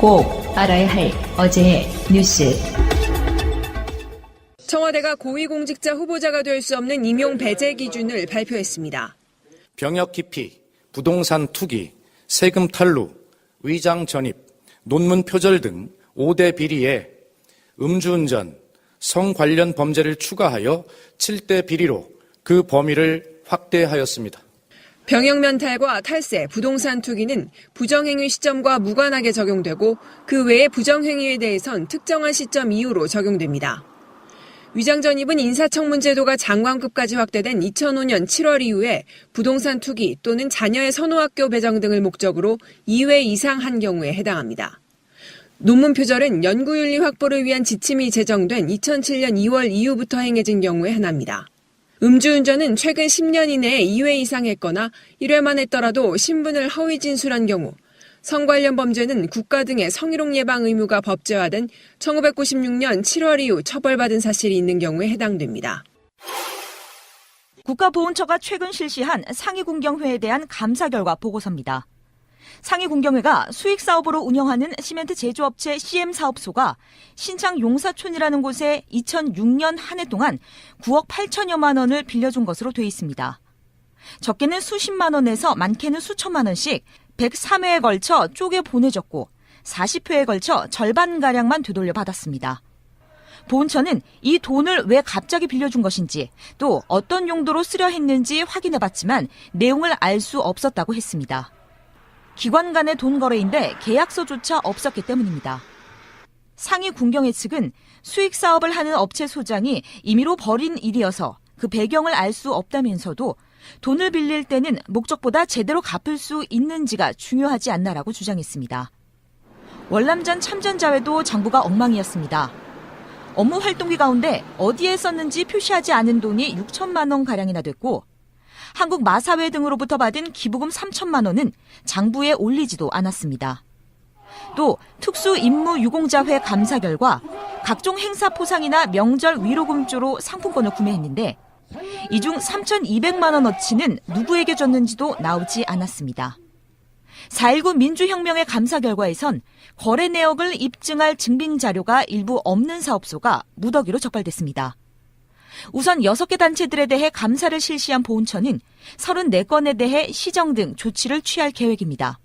꼭 알아야 할 어제의 뉴스. 청와대가 고위공직자 후보자가 될 수 없는 임용 배제 기준을 발표했습니다. 병역 기피, 부동산 투기, 세금 탈루, 위장 전입, 논문 표절 등 5대 비리에 음주운전, 성 관련 범죄를 추가하여 7대 비리로 그 범위를 확대하였습니다. 병역 면탈과 탈세, 부동산 투기는 부정행위 시점과 무관하게 적용되고 그 외의 부정행위에 대해선 특정한 시점 이후로 적용됩니다. 위장 전입은 인사청문 제도가 장관급까지 확대된 2005년 7월 이후에 부동산 투기 또는 자녀의 선호학교 배정 등을 목적으로 2회 이상 한 경우에 해당합니다. 논문 표절은 연구윤리 확보를 위한 지침이 제정된 2007년 2월 이후부터 행해진 경우에 하나입니다. 음주운전은 최근 10년 이내에 2회 이상 했거나 1회만 했더라도 신분을 허위 진술한 경우, 성 관련 범죄는 국가 등의 성희롱 예방 의무가 법제화된 1996년 7월 이후 처벌받은 사실이 있는 경우에 해당됩니다. 국가보훈처가 최근 실시한 상위군경회에 대한 감사 결과 보고서입니다. 상위군경회가 수익사업으로 운영하는 시멘트 제조업체 CM사업소가 신창 용사촌이라는 곳에 2006년 한 해 동안 9억 8천여만 원을 빌려준 것으로 돼 있습니다. 적게는 수십만 원에서 많게는 수천만 원씩 103회에 걸쳐 쪼개 보내줬고 40회에 걸쳐 절반가량만 되돌려 받았습니다. 보훈처는 이 돈을 왜 갑자기 빌려준 것인지 또 어떤 용도로 쓰려 했는지 확인해봤지만 내용을 알 수 없었다고 했습니다. 기관 간의 돈 거래인데 계약서조차 없었기 때문입니다. 상위 군경회 측은 수익 사업을 하는 업체 소장이 임의로 벌인 일이어서 그 배경을 알 수 없다면서도 돈을 빌릴 때는 목적보다 제대로 갚을 수 있는지가 중요하지 않나라고 주장했습니다. 월남전 참전자회도 장부가 엉망이었습니다. 업무 활동비 가운데 어디에 썼는지 표시하지 않은 돈이 6천만 원가량이나 됐고 한국 마사회 등으로부터 받은 기부금 3천만 원은 장부에 올리지도 않았습니다. 또 특수임무유공자회 감사 결과 각종 행사 포상이나 명절 위로금조로 상품권을 구매했는데 이 중 3,200만 원어치는 누구에게 줬는지도 나오지 않았습니다. 4.19 민주혁명의 감사 결과에선 거래 내역을 입증할 증빙 자료가 일부 없는 사업소가 무더기로 적발됐습니다. 우선 6개 단체들에 대해 감사를 실시한 보훈처는 34건에 대해 시정 등 조치를 취할 계획입니다.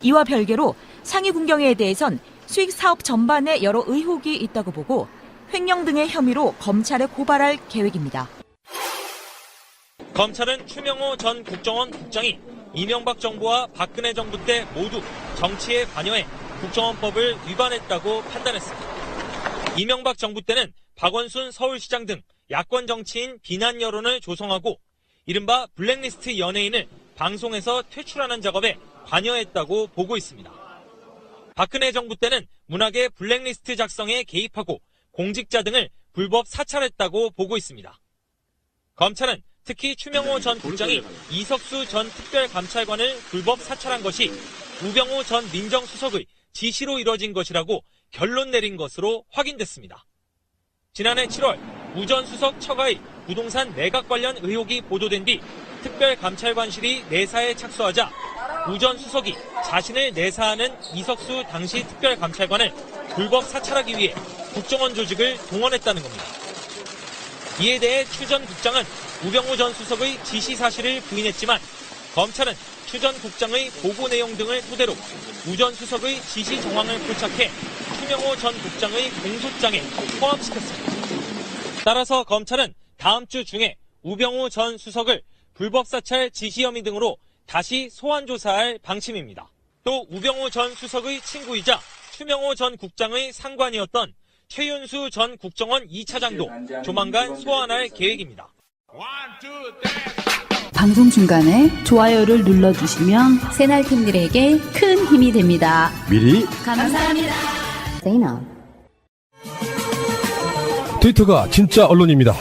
이와 별개로 상위 군경회에 대해선 수익 사업 전반에 여러 의혹이 있다고 보고 횡령 등의 혐의로 검찰에 고발할 계획입니다. 검찰은 추명호 전 국정원 국장이 이명박 정부와 박근혜 정부 때 모두 정치에 관여해 국정원법을 위반했다고 판단했습니다. 이명박 정부 때는 박원순 서울시장 등 야권 정치인 비난 여론을 조성하고 이른바 블랙리스트 연예인을 방송에서 퇴출하는 작업에 관여했다고 보고 있습니다. 박근혜 정부 때는 문학의 블랙리스트 작성에 개입하고 공직자 등을 불법 사찰했다고 보고 있습니다. 검찰은 특히 추명호 전 국장이 이석수 전 특별감찰관을 불법 사찰한 것이 우병우 전 민정수석의 지시로 이뤄진 것이라고 결론 내린 것으로 확인됐습니다. 지난해 7월 우 전 수석 처가의 부동산 매각 관련 의혹이 보도된 뒤 특별감찰관실이 내사에 착수하자 우 전 수석이 자신을 내사하는 이석수 당시 특별감찰관을 불법 사찰하기 위해 국정원 조직을 동원했다는 겁니다. 이에 대해 추 전 국장은 우병우 전 수석의 지시 사실을 부인했지만 검찰은 추 전 국장의 보고 내용 등을 토대로 우 전 수석의 지시 정황을 포착해 추명호 전 국장의 공소장에 포함시켰습니다. 따라서 검찰은 다음 주 중에 우병우 전 수석을 불법 사찰 지시 혐의 등으로 다시 소환 조사할 방침입니다. 또 우병우 전 수석의 친구이자 추명호 전 국장의 상관이었던 최윤수 전 국정원 2차장도 조만간 소환할 계획입니다. 방송 중간에 좋아요를 눌러주시면 새날팀들에게 큰 힘이 됩니다. 미리 감사합니다. 트위터가 진짜 언론입니다.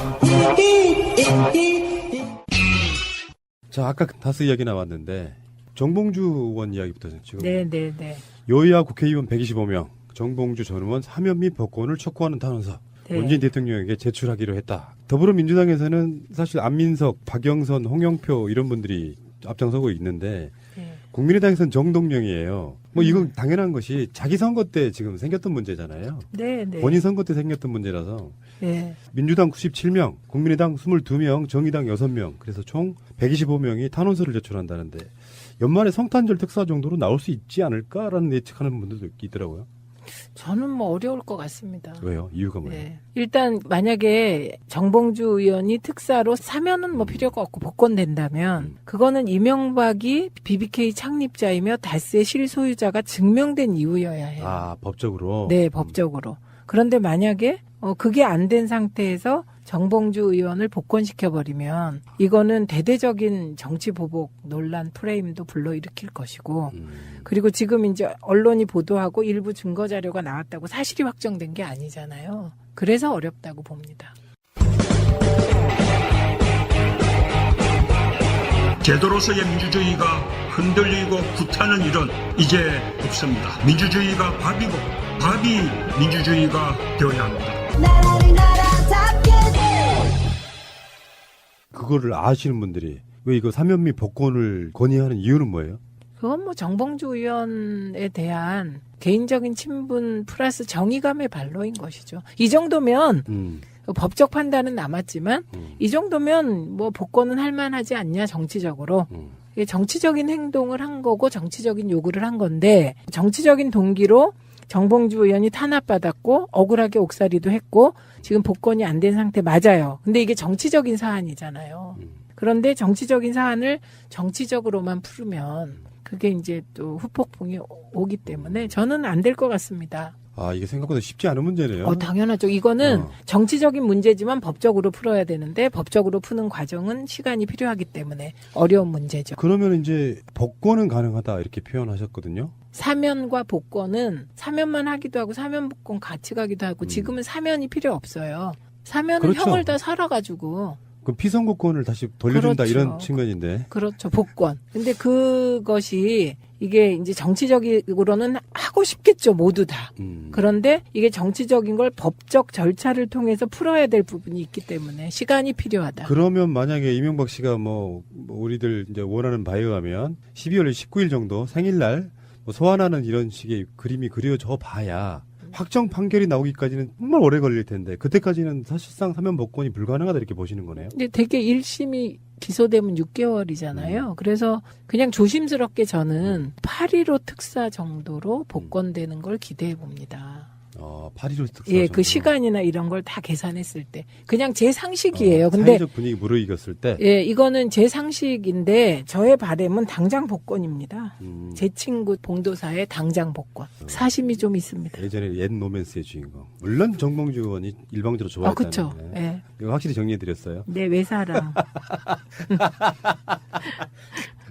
자, 아까 다스 이야기 나왔는데 정봉주 의원 이야기부터 지금. 네. 여야 국회의원 125명, 정봉주 전 의원 사면 및 복권을 촉구하는 탄원서 문재인 대통령에게 제출하기로 했다. 더불어민주당에서는 사실 안민석, 박영선, 홍영표 이런 분들이 앞장서고 있는데 국민의당에서는 정동영이에요. 뭐 이건 당연한 것이 자기 선거 때 지금 생겼던 문제잖아요. 네, 네. 본인 선거 때 생겼던 문제라서 네. 민주당 97명, 국민의당 22명, 정의당 6명, 그래서 총 125명이 탄원서를 제출한다는데 연말에 성탄절 특사 정도로 나올 수 있지 않을까라는 예측하는 분들도 있더라고요. 저는 뭐 어려울 것 같습니다. 왜요? 이유가 뭐예요? 네. 일단 만약에 정봉주 의원이 특사로 사면은 뭐 필요가 없고 복권된다면 그거는 이명박이 BBK 창립자이며 다스의 실소유자가 증명된 이유여야 해요. 아, 법적으로? 네, 법적으로. 그런데 만약에 그게 안 된 상태에서 정봉주 의원을 복권시켜버리면 이거는 대대적인 정치 보복 논란 프레임도 불러일으킬 것이고 그리고 지금 이제 언론이 보도하고 일부 증거 자료가 나왔다고 사실이 확정된 게 아니잖아요. 그래서 어렵다고 봅니다. 제도로서의 민주주의가 흔들리고 구타는 일은 이제 없습니다. 민주주의가 밥이고 밥이 민주주의가 되어야 합니다. 그거를 아시는 분들이 왜 이거 사면미 복권을 건의하는 이유는 뭐예요? 그건 뭐 정봉주 의원에 대한 개인적인 친분 플러스 정의감의 발로인 것이죠. 이 정도면 법적 판단은 남았지만 이 정도면 뭐 복권은 할 만하지 않냐 정치적으로. 이게 정치적인 행동을 한 거고 정치적인 요구를 한 건데 정치적인 동기로 정봉주 의원이 탄압받았고 억울하게 옥살이도 했고 지금 복권이 안 된 상태 맞아요. 근데 이게 정치적인 사안이잖아요. 그런데 정치적인 사안을 정치적으로만 풀으면 그게 이제 또 후폭풍이 오기 때문에 저는 안 될 것 같습니다. 아, 이게 생각보다 쉽지 않은 문제네요. 당연하죠. 이거는 정치적인 문제지만 법적으로 풀어야 되는데 법적으로 푸는 과정은 시간이 필요하기 때문에 어려운 문제죠. 그러면 이제 복권은 가능하다 이렇게 표현하셨거든요. 사면과 복권은 사면만 하기도 하고 사면 복권 같이 가기도 하고 지금은 사면이 필요 없어요. 사면은 그렇죠. 형을 다 살아가지고 그럼 피선거권을 다시 돌려준다 그렇죠. 이런 측면인데. 그렇죠. 복권. 근데 그것이 이게 이제 정치적으로는 하고 싶겠죠. 모두 다. 그런데 이게 정치적인 걸 법적 절차를 통해서 풀어야 될 부분이 있기 때문에 시간이 필요하다. 그러면 만약에 이명박 씨가 뭐 우리들 이제 원하는 바에 의하면 12월 19일 정도 생일날 뭐 소환하는 이런 식의 그림이 그려져 봐야 확정 판결이 나오기까지는 정말 오래 걸릴 텐데 그때까지는 사실상 사면 복권이 불가능하다 이렇게 보시는 거네요. 근데 되게 1심이 기소되면 6개월이잖아요. 그래서 그냥 조심스럽게 저는 8.15 특사 정도로 복권되는 걸 기대해 봅니다. 8.15 특사 예, 정도. 그 시간이나 이런 걸 다 계산했을 때 그냥 제 상식이에요. 근데 사회적 분위기 무르익었을 때. 예, 이거는 제 상식인데 저의 바람은 당장 복권입니다. 제 친구 봉도사의 당장 복권. 사심이 좀 있습니다. 예전에 옛 로맨스의 주인공. 물론 정봉주 의원이 일방적으로 좋아했다는. 그렇죠. 예. 이거 확실히 정리해드렸어요. 네, 외사람.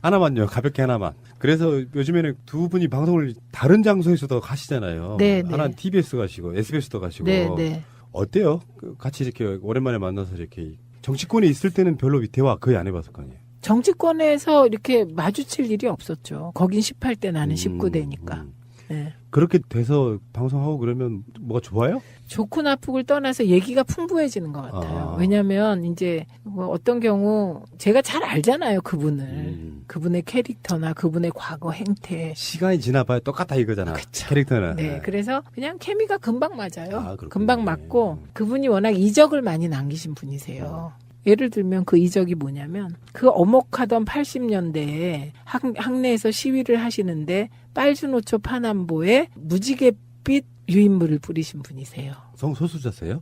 하나만요. 가볍게 하나만. 그래서 요즘에는 두 분이 방송을 다른 장소에서도 가시잖아요. 네, 네. 하나는 TBS 가시고 SBS도 가시고. 네, 네. 어때요? 같이 이렇게 오랜만에 만나서 이렇게 정치권에 있을 때는 별로 대화 거의 안 해봤을 거 아니에요. 정치권에서 이렇게 마주칠 일이 없었죠. 거긴 18대 나는 19대니까. 네. 그렇게 돼서 방송하고 그러면 뭐가 좋아요? 좋고 나쁘고를 떠나서 얘기가 풍부해지는 것 같아요. 왜냐하면 이제 뭐 어떤 경우 제가 잘 알잖아요. 그분의 캐릭터나 그분의 과거 행태. 시간이 지나봐야 똑같다 이거잖아. 그쵸. 캐릭터는. 네, 그래서 그냥 케미가 금방 맞아요. 그렇군요. 금방 맞고 그분이 워낙 이적을 많이 남기신 분이세요. 예를 들면 그 이적이 뭐냐면 그 어목하던 80년대에 학내에서 시위를 하시는데 빨주노초 파남보에 무지갯빛 유인물을 뿌리신 분이세요. 성소수자세요?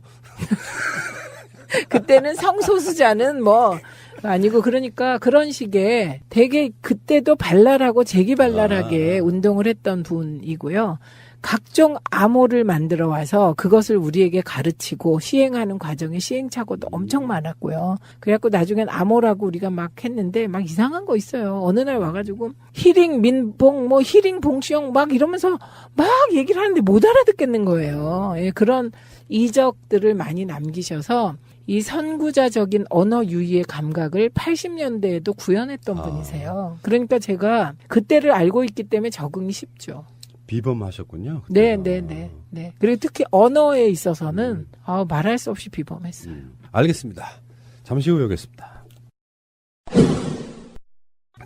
그때는 성소수자는 뭐 아니고 그러니까 그런 식의 되게 그때도 발랄하고 재기발랄하게 운동을 했던 분이고요. 각종 암호를 만들어 와서 그것을 우리에게 가르치고 시행하는 과정에 시행착오도 엄청 많았고요. 그래갖고 나중엔 암호라고 우리가 막 했는데 막 이상한 거 있어요. 어느 날 와가지고 히링 민봉 뭐 히링 봉시영 막 이러면서 막 얘기를 하는데 못 알아듣겠는 거예요. 예, 그런 이적들을 많이 남기셔서 이 선구자적인 언어 유희의 감각을 80년대에도 구현했던 분이세요. 그러니까 제가 그때를 알고 있기 때문에 적응이 쉽죠. 비범하셨군요. 네. 그리고 특히 언어에 있어서는 말할 수 없이 비범했어요. 알겠습니다. 잠시 후에 오겠습니다.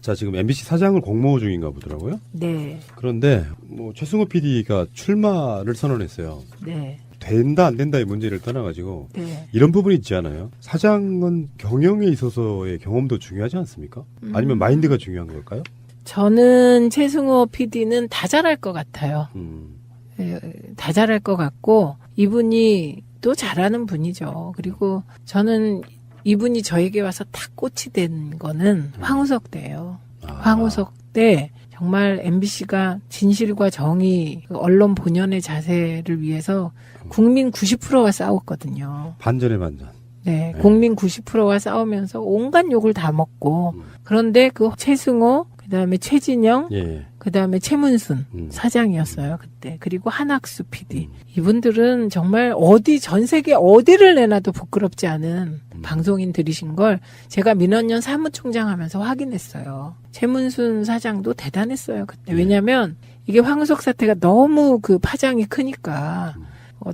자, 지금 MBC 사장을 공모 중인가 보더라고요. 네. 그런데 뭐 최승호 PD가 출마를 선언했어요. 네. 된다 안 된다의 문제를 떠나가지고 네. 이런 부분이 있지 않아요? 사장은 경영에 있어서의 경험도 중요하지 않습니까? 아니면 마인드가 중요한 걸까요? 저는 최승호 PD는 다 잘할 것 같아요. 다 잘할 것 같고 이분이 또 잘하는 분이죠. 그리고 저는 이분이 저에게 와서 딱 꽃이 된 거는 황우석 때예요. 황우석 때 정말 MBC가 진실과 정의, 언론 본연의 자세를 위해서 국민 90%와 싸웠거든요. 반전의 반전. 네, 국민 90%와 싸우면서 온갖 욕을 다 먹고 그런데 그 최승호, 그다음에 최진영, 예. 그다음에 최문순 사장이었어요 그때. 그리고 한학수 PD. 이분들은 정말 어디 전 세계 어디를 내놔도 부끄럽지 않은 방송인들이신 걸 제가 민원연 사무총장 하면서 확인했어요. 최문순 사장도 대단했어요 그때. 왜냐하면 이게 황우석 사태가 너무 그 파장이 크니까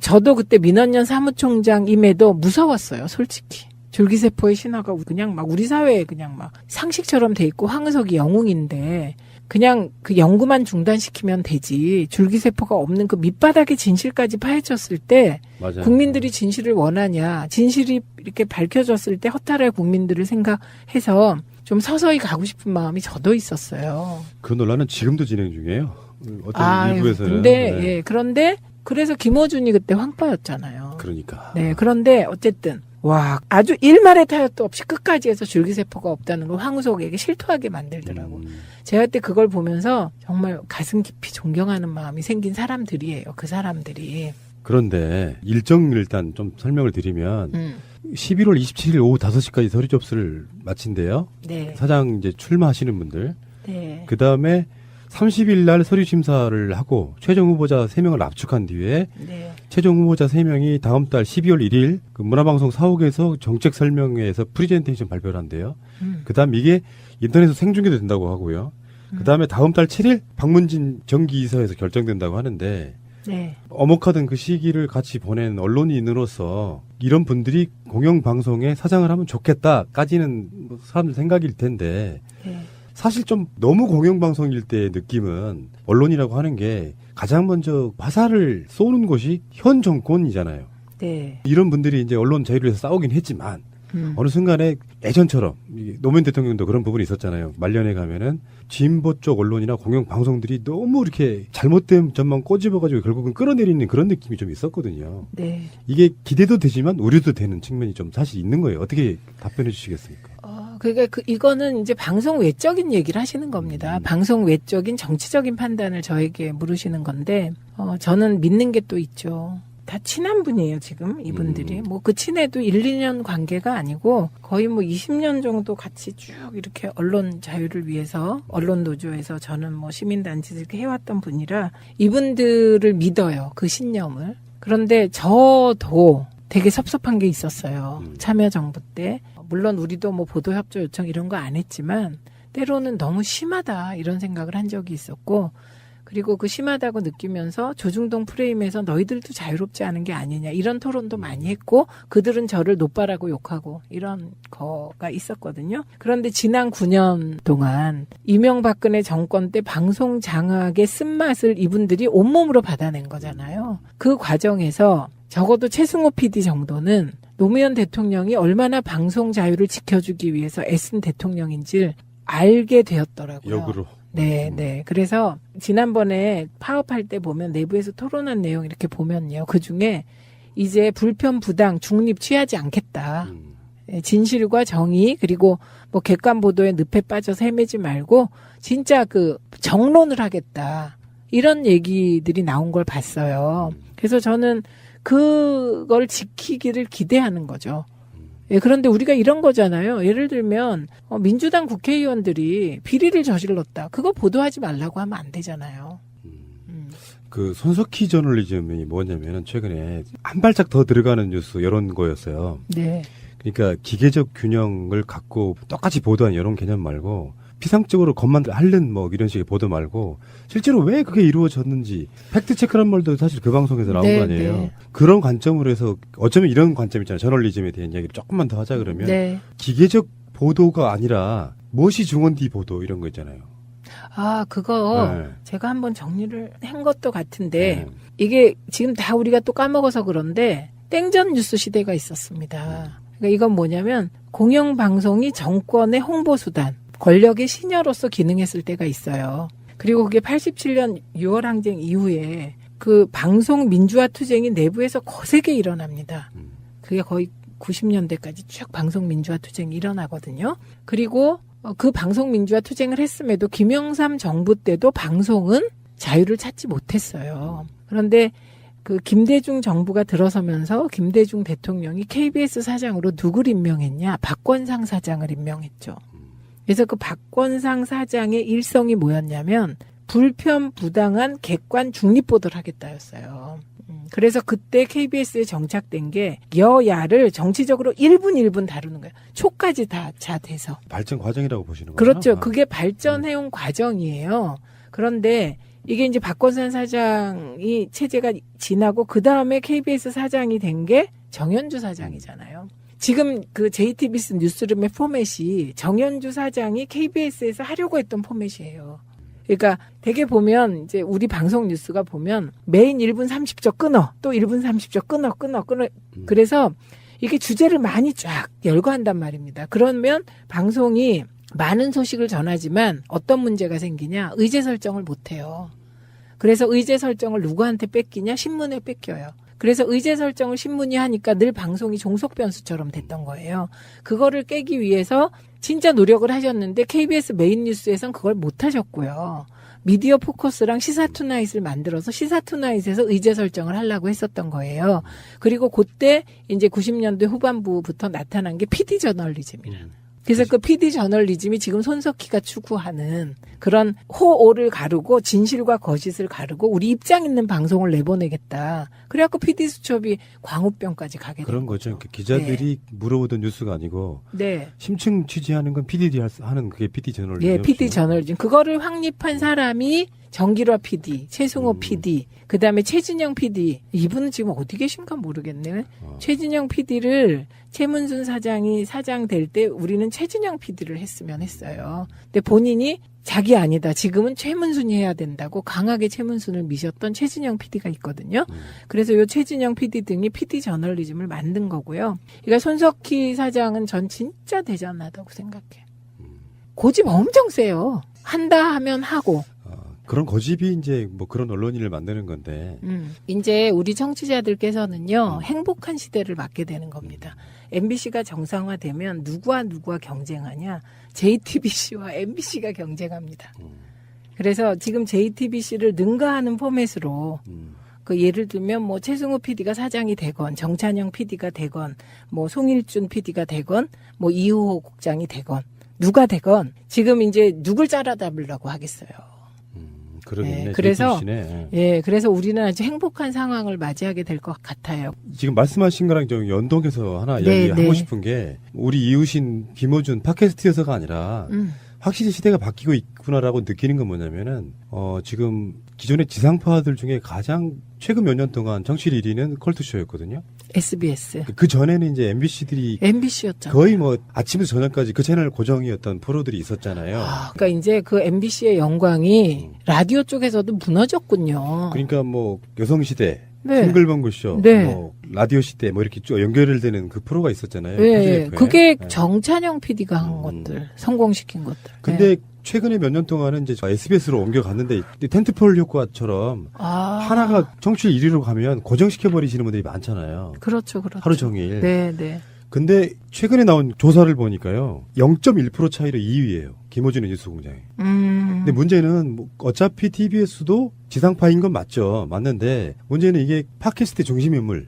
저도 그때 민원연 사무총장임에도 무서웠어요 솔직히. 줄기세포의 신화가 그냥 막 우리 사회에 그냥 막 상식처럼 돼 있고 황우석이 영웅인데 그냥 그 연구만 중단시키면 되지 줄기세포가 없는 그 밑바닥의 진실까지 파헤쳤을 때 맞아요. 국민들이 진실을 원하냐 진실이 이렇게 밝혀졌을 때 허탈할 국민들을 생각해서 좀 서서히 가고 싶은 마음이 저도 있었어요. 그 논란은 지금도 진행 중이에요. 어떤 일부에서는. 근데 네. 예 그런데 그래서 김어준이 그때 황파였잖아요. 그러니까. 네 그런데 어쨌든 와 아주 일말의 타협도 없이 끝까지 해서 줄기세포가 없다는 걸 황우석에게 실토하게 만들더라고. 제가 그때 그걸 보면서 정말 가슴 깊이 존경하는 마음이 생긴 사람들이에요. 그 사람들이. 그런데 일정을 일단 좀 설명을 드리면 11월 27일 오후 5시까지 서류 접수를 마친대요. 네. 사장 이제 출마하시는 분들. 네. 그 다음에 30일 날 서류 심사를 하고 최종 후보자 3명을 압축한 뒤에 네. 최종 후보자 3명이 다음 달 12월 1일 그 문화방송 사옥에서 정책 설명회에서 프리젠테이션 발표를 한대요. 그 다음 이게 인터넷에서 생중계도 된다고 하고요. 그 다음에 다음 달 7일 박문진 정기이사에서 결정된다고 하는데 네. 어목하던 그 시기를 같이 보낸 언론인으로서 이런 분들이 공영방송에 사장을 하면 좋겠다까지는 뭐 사람들 생각일 텐데 네. 사실 좀 너무 공영방송일 때의 느낌은 언론이라고 하는 게 가장 먼저 화살을 쏘는 곳이 현 정권이잖아요. 네. 이런 분들이 이제 언론 자유를 위해서 싸우긴 했지만 어느 순간에 예전처럼 노무현 대통령도 그런 부분이 있었잖아요. 말년에 가면은 진보 쪽 언론이나 공영방송들이 너무 이렇게 잘못된 점만 꼬집어가지고 결국은 끌어내리는 그런 느낌이 좀 있었거든요. 네. 이게 기대도 되지만 우려도 되는 측면이 좀 사실 있는 거예요. 어떻게 답변해 주시겠습니까? 그러니까 이거는 이제 방송 외적인 얘기를 하시는 겁니다. 방송 외적인 정치적인 판단을 저에게 물으시는 건데, 저는 믿는 게 또 있죠. 다 친한 분이에요, 지금 이분들이. 뭐 그 친해도 1, 2년 관계가 아니고 거의 뭐 20년 정도 같이 쭉 이렇게 언론 자유를 위해서 언론 노조에서 저는 뭐 시민단체 이렇게 해왔던 분이라 이분들을 믿어요, 그 신념을. 그런데 저도 되게 섭섭한 게 있었어요. 참여정부 때. 물론 우리도 뭐 보도협조 요청 이런 거 안 했지만 때로는 너무 심하다 이런 생각을 한 적이 있었고 그리고 그 심하다고 느끼면서 조중동 프레임에서 너희들도 자유롭지 않은 게 아니냐 이런 토론도 많이 했고 그들은 저를 노빠라고 욕하고 이런 거가 있었거든요. 그런데 지난 9년 동안 이명박근혜 정권 때 방송 장악의 쓴맛을 이분들이 온몸으로 받아낸 거잖아요. 그 과정에서 적어도 최승호 PD 정도는 노무현 대통령이 얼마나 방송 자유를 지켜주기 위해서 애쓴 대통령인지를 알게 되었더라고요. 역으로. 네, 네. 그래서 지난번에 파업할 때 보면 내부에서 토론한 내용 이렇게 보면요. 그 중에 이제 불편, 부당, 중립 취하지 않겠다. 진실과 정의 그리고 뭐 객관 보도에 늪에 빠져서 헤매지 말고 진짜 그 정론을 하겠다. 이런 얘기들이 나온 걸 봤어요. 그래서 저는 그걸 지키기를 기대하는 거죠. 예, 그런데 우리가 이런 거잖아요. 예를 들면 민주당 국회의원들이 비리를 저질렀다. 그거 보도하지 말라고 하면 안 되잖아요. 그 손석희 저널리즘이 뭐냐면은 최근에 한 발짝 더 들어가는 뉴스 이런 거였어요. 네. 그러니까 기계적 균형을 갖고 똑같이 보도한 이런 개념 말고 피상적으로 겉만 핥는 뭐 이런 식의 보도 말고 실제로 왜 그게 이루어졌는지 팩트 체크란 말도 사실 그 방송에서 나온 거 아니에요. 네. 그런 관점으로 해서 어쩌면 이런 관점 있잖아요. 저널리즘에 대한 이야기를 조금만 더 하자 그러면 네. 기계적 보도가 아니라 무엇이 중원디 보도 이런 거 있잖아요. 아, 그거 네. 제가 한번 정리를 한 것도 같은데 네. 이게 지금 다 우리가 또 까먹어서 그런데 땡전 뉴스 시대가 있었습니다. 그러니까 이건 뭐냐면 공영방송이 정권의 홍보수단, 권력의 시녀로서 기능했을 때가 있어요. 그리고 그게 87년 6월 항쟁 이후에 그 방송 민주화 투쟁이 내부에서 거세게 일어납니다. 그게 거의 90년대까지 쭉 방송 민주화 투쟁이 일어나거든요. 그리고 그 방송 민주화 투쟁을 했음에도 김영삼 정부 때도 방송은 자유를 찾지 못했어요. 그런데 그 김대중 정부가 들어서면서 김대중 대통령이 KBS 사장으로 누굴 임명했냐? 박권상 사장을 임명했죠. 그래서 그 박권상 사장의 일성이 뭐였냐면 불편, 부당한, 객관, 중립보도를 하겠다였어요. 그래서 그때 KBS에 정착된 게 여야를 정치적으로 1분 다루는 거예요. 초까지 다 돼서. 발전 과정이라고 보시는 거죠? 그렇죠. 그게 발전해온 과정이에요. 그런데 이게 이제 박권산 사장이 체제가 지나고 그 다음에 KBS 사장이 된 게 정현주 사장이잖아요. 지금 그 JTBC 뉴스룸의 포맷이 정현주 사장이 KBS에서 하려고 했던 포맷이에요. 그러니까 되게 보면 이제 우리 방송 뉴스가 보면 메인 1분 30초 끊어. 또 1분 30초 끊어. 그래서 이게 주제를 많이 쫙 열거한단 말입니다. 그러면 방송이 많은 소식을 전하지만 어떤 문제가 생기냐? 의제 설정을 못 해요. 그래서 의제 설정을 누구한테 뺏기냐? 신문에 뺏겨요. 그래서 의제 설정을 신문이 하니까 늘 방송이 종속 변수처럼 됐던 거예요. 그거를 깨기 위해서 진짜 노력을 하셨는데 KBS 메인 뉴스에선 그걸 못 하셨고요. 미디어 포커스랑 시사투나잇을 만들어서 시사투나잇에서 의제 설정을 하려고 했었던 거예요. 그리고 그때 이제 90년대 후반부부터 나타난 게 PD 저널리즘이라는. 그래서 그 PD 저널리즘이 지금 손석희가 추구하는 그런 호오를 가르고 진실과 거짓을 가르고 우리 입장 있는 방송을 내보내겠다. 그래갖고 PD 수첩이 광우병까지 가게 그런 된 거죠. 그러니까 기자들이 물어보던 뉴스가 아니고 네. 심층 취재하는 건 PD들이 하는 그게 PD 저널리즘. 예, PD 저널리즘. 그거를 확립한 사람이 정기화 PD, 최승호 PD, 그다음에 최진영 PD. 이분은 지금 어디 계신가 모르겠네. 최진영 PD를 최문순 사장이 사장 될 때 우리는 최진영 PD를 했으면 했어요. 근데 본인이 자기 아니다. 지금은 최문순이 해야 된다고 강하게 최문순을 미셨던 최진영 PD가 있거든요. 그래서 요 최진영 PD 등이 PD 저널리즘을 만든 거고요. 그러니까 손석희 사장은 전 진짜 대단하다고 생각해. 고집 엄청 세요. 한다 하면 하고. 그런 고집이 이제 뭐 그런 언론인을 만드는 건데. 이제 우리 청취자들께서는요, 행복한 시대를 맞게 되는 겁니다. MBC가 정상화되면 누구와 경쟁하냐? JTBC와 MBC가 경쟁합니다. 그래서 지금 JTBC를 능가하는 포맷으로 그 예를 들면 뭐 최승호 PD가 사장이 되건 정찬영 PD가 되건 뭐 송일준 PD가 되건 뭐 이우호 국장이 되건 누가 되건 지금 이제 누굴 짜라잡으려고 하겠어요. 그러겠네. 네, 그래서 JTBC네. 예, 그래서 우리는 아주 행복한 상황을 맞이하게 될 것 같아요. 지금 말씀하신 거랑 좀 연동해서 하나 네, 이야기하고 네. 싶은 게 우리 이웃인 김어준 팟캐스트여서가 아니라 확실히 시대가 바뀌고 있구나라고 느끼는 건 뭐냐면은 지금 기존의 지상파들 중에 가장 최근 몇 년 동안 정치 1위는 컬투쇼였거든요. SBS. 그 전에는 이제 MBC들이 MBC였잖아요. 거의 뭐 아침부터 저녁까지 그 채널 고정이었던 프로들이 있었잖아요. 그러니까 이제 그 MBC의 영광이 라디오 쪽에서도 무너졌군요. 그러니까 뭐 여성시대, 네. 싱글벙글쇼, 네. 뭐 라디오 시대 뭐 이렇게 쭉 연결되는 그 프로가 있었잖아요. 네, TGF에. 그게 네. 정찬영 PD가 한 것들, 성공시킨 것들. 근데 네. 최근에 몇 년 동안은 이제 SBS로 옮겨갔는데 텐트폴 효과처럼 하나가 청취율 1위로 가면 고정시켜버리시는 분들이 많잖아요. 그렇죠. 하루 종일. 네, 네. 근데 최근에 나온 조사를 보니까요. 0.1% 차이로 2위예요. 김어준의 뉴스공장이. 근데 문제는 뭐 어차피 TBS도 지상파인 건 맞죠. 맞는데 문제는 이게 팟캐스트 중심 인물.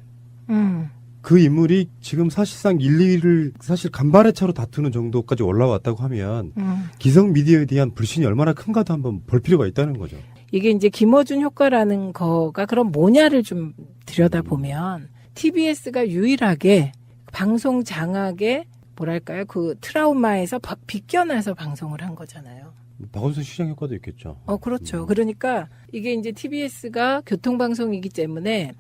그 인물이 지금 사실상 1, 2위를 사실 간발의 차로 다투는 정도까지 올라왔다고 하면 기성 미디어에 대한 불신이 얼마나 큰가도 한번 볼 필요가 있다는 거죠. 이게 이제 김어준 효과라는 거가 그럼 뭐냐를 좀 들여다보면 TBS가 유일하게 방송 장악에 뭐랄까요? 그 트라우마에서 비껴나서 방송을 한 거잖아요. 박원순 시장 효과도 있겠죠. 그렇죠. 그러니까 이게 이제 TBS가 교통방송이기 때문에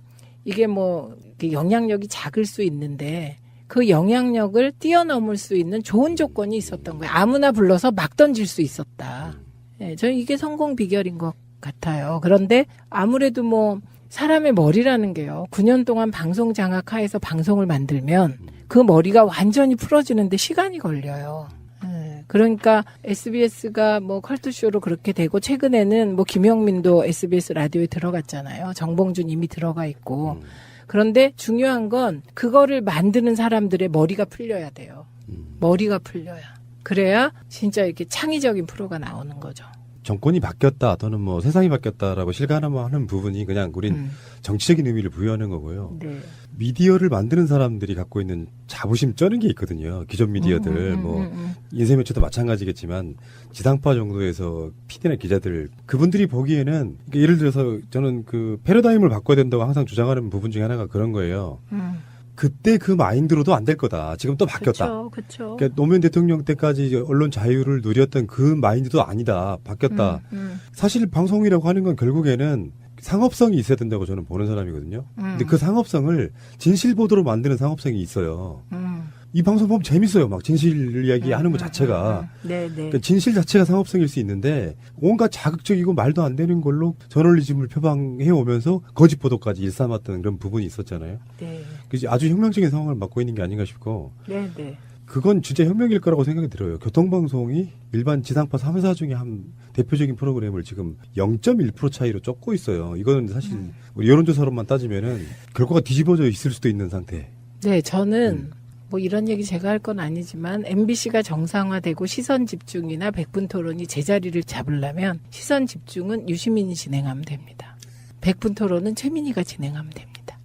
이게 뭐 영향력이 작을 수 있는데 그 영향력을 뛰어넘을 수 있는 좋은 조건이 있었던 거예요. 아무나 불러서 막 던질 수 있었다. 예, 저는 이게 성공 비결인 것 같아요. 그런데 아무래도 뭐 사람의 머리라는 게요. 9년 동안 방송 장악하에서 방송을 만들면 그 머리가 완전히 풀어지는데 시간이 걸려요. 예, 그러니까 SBS가 뭐 컬투쇼로 그렇게 되고 최근에는 뭐 김영민도 SBS 라디오에 들어갔잖아요. 정봉준 이미 들어가 있고. 그런데 중요한 건 그거를 만드는 사람들의 머리가 풀려야 돼요. 머리가 풀려야. 그래야 진짜 이렇게 창의적인 프로가 나오는 거죠. 정권이 바뀌었다 또는 뭐 세상이 바뀌었다라고 실감하는 부분이 그냥 우린 정치적인 의미를 부여하는 거고요. 네. 미디어를 만드는 사람들이 갖고 있는 자부심 쩌는 게 있거든요. 기존 미디어들 뭐 인쇄매체도 마찬가지겠지만 지상파 정도에서 PD나 기자들 그분들이 보기에는 예를 들어서 저는 그 패러다임을 바꿔야 된다고 항상 주장하는 부분 중에 하나가 그런 거예요. 그때 그 마인드로도 안 될 거다. 지금 또 바뀌었다. 그렇죠. 그러니까 노무현 대통령 때까지 이제 언론 자유를 누렸던 그 마인드도 아니다. 바뀌었다. 사실 방송이라고 하는 건 결국에는 상업성이 있어야 된다고 저는 보는 사람이거든요. 근데 그 상업성을 진실 보도로 만드는 상업성이 있어요. 이 방송 보면 재밌어요. 막 진실 이야기 하는 것 자체가. 네, 네. 그러니까 진실 자체가 상업성일 수 있는데 온갖 자극적이고 말도 안 되는 걸로 저널리즘을 표방해 오면서 거짓 보도까지 일삼았던 그런 부분이 있었잖아요. 네. 그래서 아주 혁명적인 상황을 맞고 있는 게 아닌가 싶고. 네, 네. 그건 진짜 혁명일 거라고 생각이 들어요. 교통방송이 일반 지상파 3사 중에 한 대표적인 프로그램을 지금 0.1% 차이로 쫓고 있어요. 이거는 사실 우리 여론조사로만 따지면은 결과가 뒤집어져 있을 수도 있는 상태. 네, 저는 뭐 이런 얘기 제가 할 건 아니지만 MBC가 정상화되고 시선 집중이나 백분 토론이 제자리를 잡으려면 시선 집중은 유시민이 진행하면 됩니다. 백분 토론은 최민희가 진행하면 됩니다.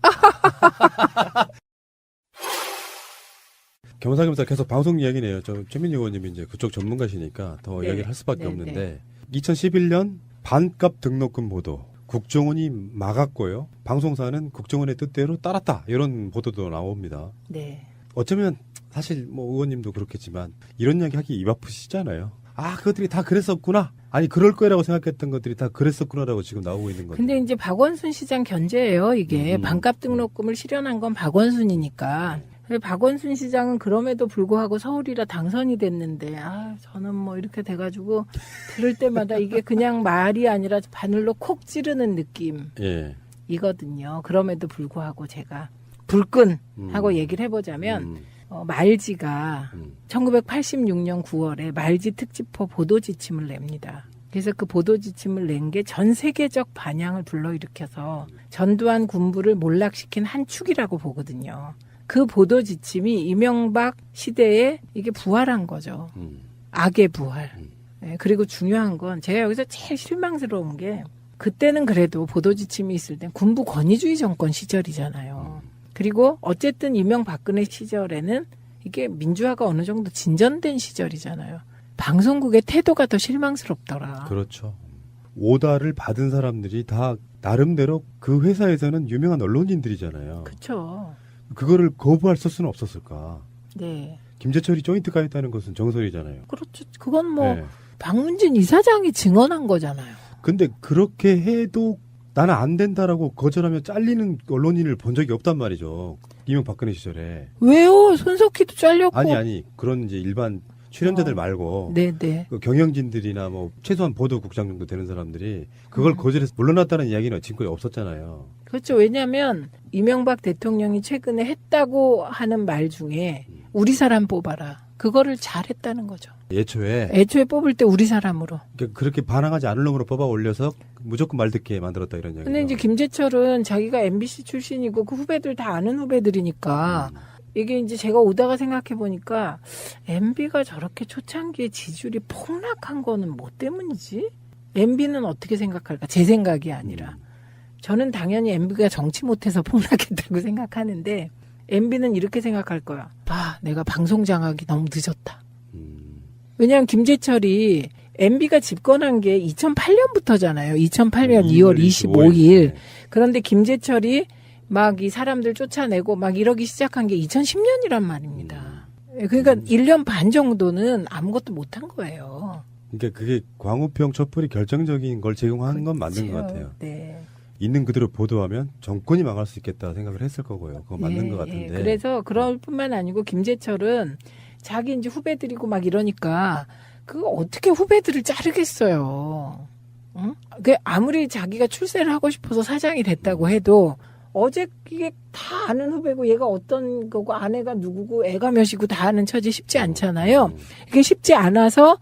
겸사겸사 계속 방송 이야기네요. 저 최민희 의원님이 이제 그쪽 전문가시니까 더 네. 이야기를 할 수밖에 네, 없는데 2011년 반값 등록금 보도 국정원이 막았고요. 방송사는 국정원의 뜻대로 따랐다. 이런 보도도 나옵니다. 네. 어쩌면 사실 뭐 의원님도 그렇겠지만 이런 이야기 하기 입 아프시잖아요. 아, 그것들이 다 그랬었구나. 아니 그럴 거라고 생각했던 것들이 다 그랬었구나라고 지금 나오고 있는 거죠. 근데 이제 박원순 시장 견제예요. 이게 반값 등록금을 실현한 건 박원순이니까. 근데 박원순 시장은 그럼에도 불구하고 서울이라 당선이 됐는데 저는 뭐 이렇게 돼가지고 들을 때마다 이게 그냥 말이 아니라 바늘로 콕 찌르는 느낌이거든요. 예. 그럼에도 불구하고 제가 불끈 하고 얘기를 해보자면 말지가 1986년 9월에 말지 특집호 보도 지침을 냅니다. 그래서 그 보도 지침을 낸 게 전 세계적 반향을 불러일으켜서 전두환 군부를 몰락시킨 한 축이라고 보거든요. 그 보도 지침이 이명박 시대에 이게 부활한 거죠. 악의 부활. 네, 그리고 중요한 건 제가 여기서 제일 실망스러운 게 그때는 그래도 보도 지침이 있을 땐 군부 권위주의 정권 시절이잖아요. 그리고 어쨌든 이명박근혜 시절에는 이게 민주화가 어느 정도 진전된 시절이잖아요. 방송국의 태도가 더 실망스럽더라. 그렇죠. 오다를 받은 사람들이 다 나름대로 그 회사에서는 유명한 언론인들이잖아요. 그렇죠. 그거를 거부할 수는 없었을까? 네. 김재철이 조인트 가입했다는 것은 정설이잖아요. 그렇죠. 그건 뭐 네. 박문진 이사장이 증언한 거잖아요. 근데 그렇게 해도 나는 안 된다라고 거절하면 잘리는 언론인을 본 적이 없단 말이죠. 이명박근혜 시절에. 왜요? 손석희도 잘렸고. 아니 그런 이제 일반 출연자들 말고 네네. 그 경영진들이나 뭐 최소한 보도국장 정도 되는 사람들이 그걸 거절해서 물러났다는 이야기는 지금까지 없었잖아요. 그렇죠. 왜냐하면 이명박 대통령이 최근에 했다고 하는 말 중에 우리 사람 뽑아라. 그거를 잘했다는 거죠. 애초에 뽑을 때 우리 사람으로. 그러니까 그렇게 반항하지 않을 놈으로 뽑아 올려서 무조건 말 듣게 만들었다 이런 이야기. 근데 이제 김재철은 자기가 MBC 출신이고 그 후배들 다 아는 후배들이니까 이게 이제 제가 오다가 생각해 보니까 MB가 저렇게 초창기에 지지율이 폭락한 거는 뭐 때문이지? MB는 어떻게 생각할까? 제 생각이 아니라. 저는 당연히 MB가 정치 못해서 폭락했다고 생각하는데 MB는 이렇게 생각할 거야. 내가 방송 장악이 너무 늦었다. 왜냐하면 김재철이 MB가 집권한 게 2008년부터잖아요. 2008년 2월 25일. 그런데 김재철이 막 이 사람들 쫓아내고 막 이러기 시작한 게 2010년이란 말입니다. 그러니까 1년 반 정도는 아무것도 못한 거예요. 그러니까 그게 광우병 촛불이 결정적인 걸 제공하는 건 맞는 것 같아요. 네. 있는 그대로 보도하면 정권이 망할 수 있겠다 생각을 했을 거고요. 그거 맞는 것 같은데. 그래서 그럴 뿐만 아니고 김재철은 자기 이제 후배들이고 막 이러니까 그 어떻게 후배들을 자르겠어요. 응? 그 아무리 자기가 출세를 하고 싶어서 사장이 됐다고 해도 어제 이게 다 아는 후배고 얘가 어떤 거고 아내가 누구고 애가 몇이고 다 아는 처지 쉽지 않잖아요. 이게 쉽지 않아서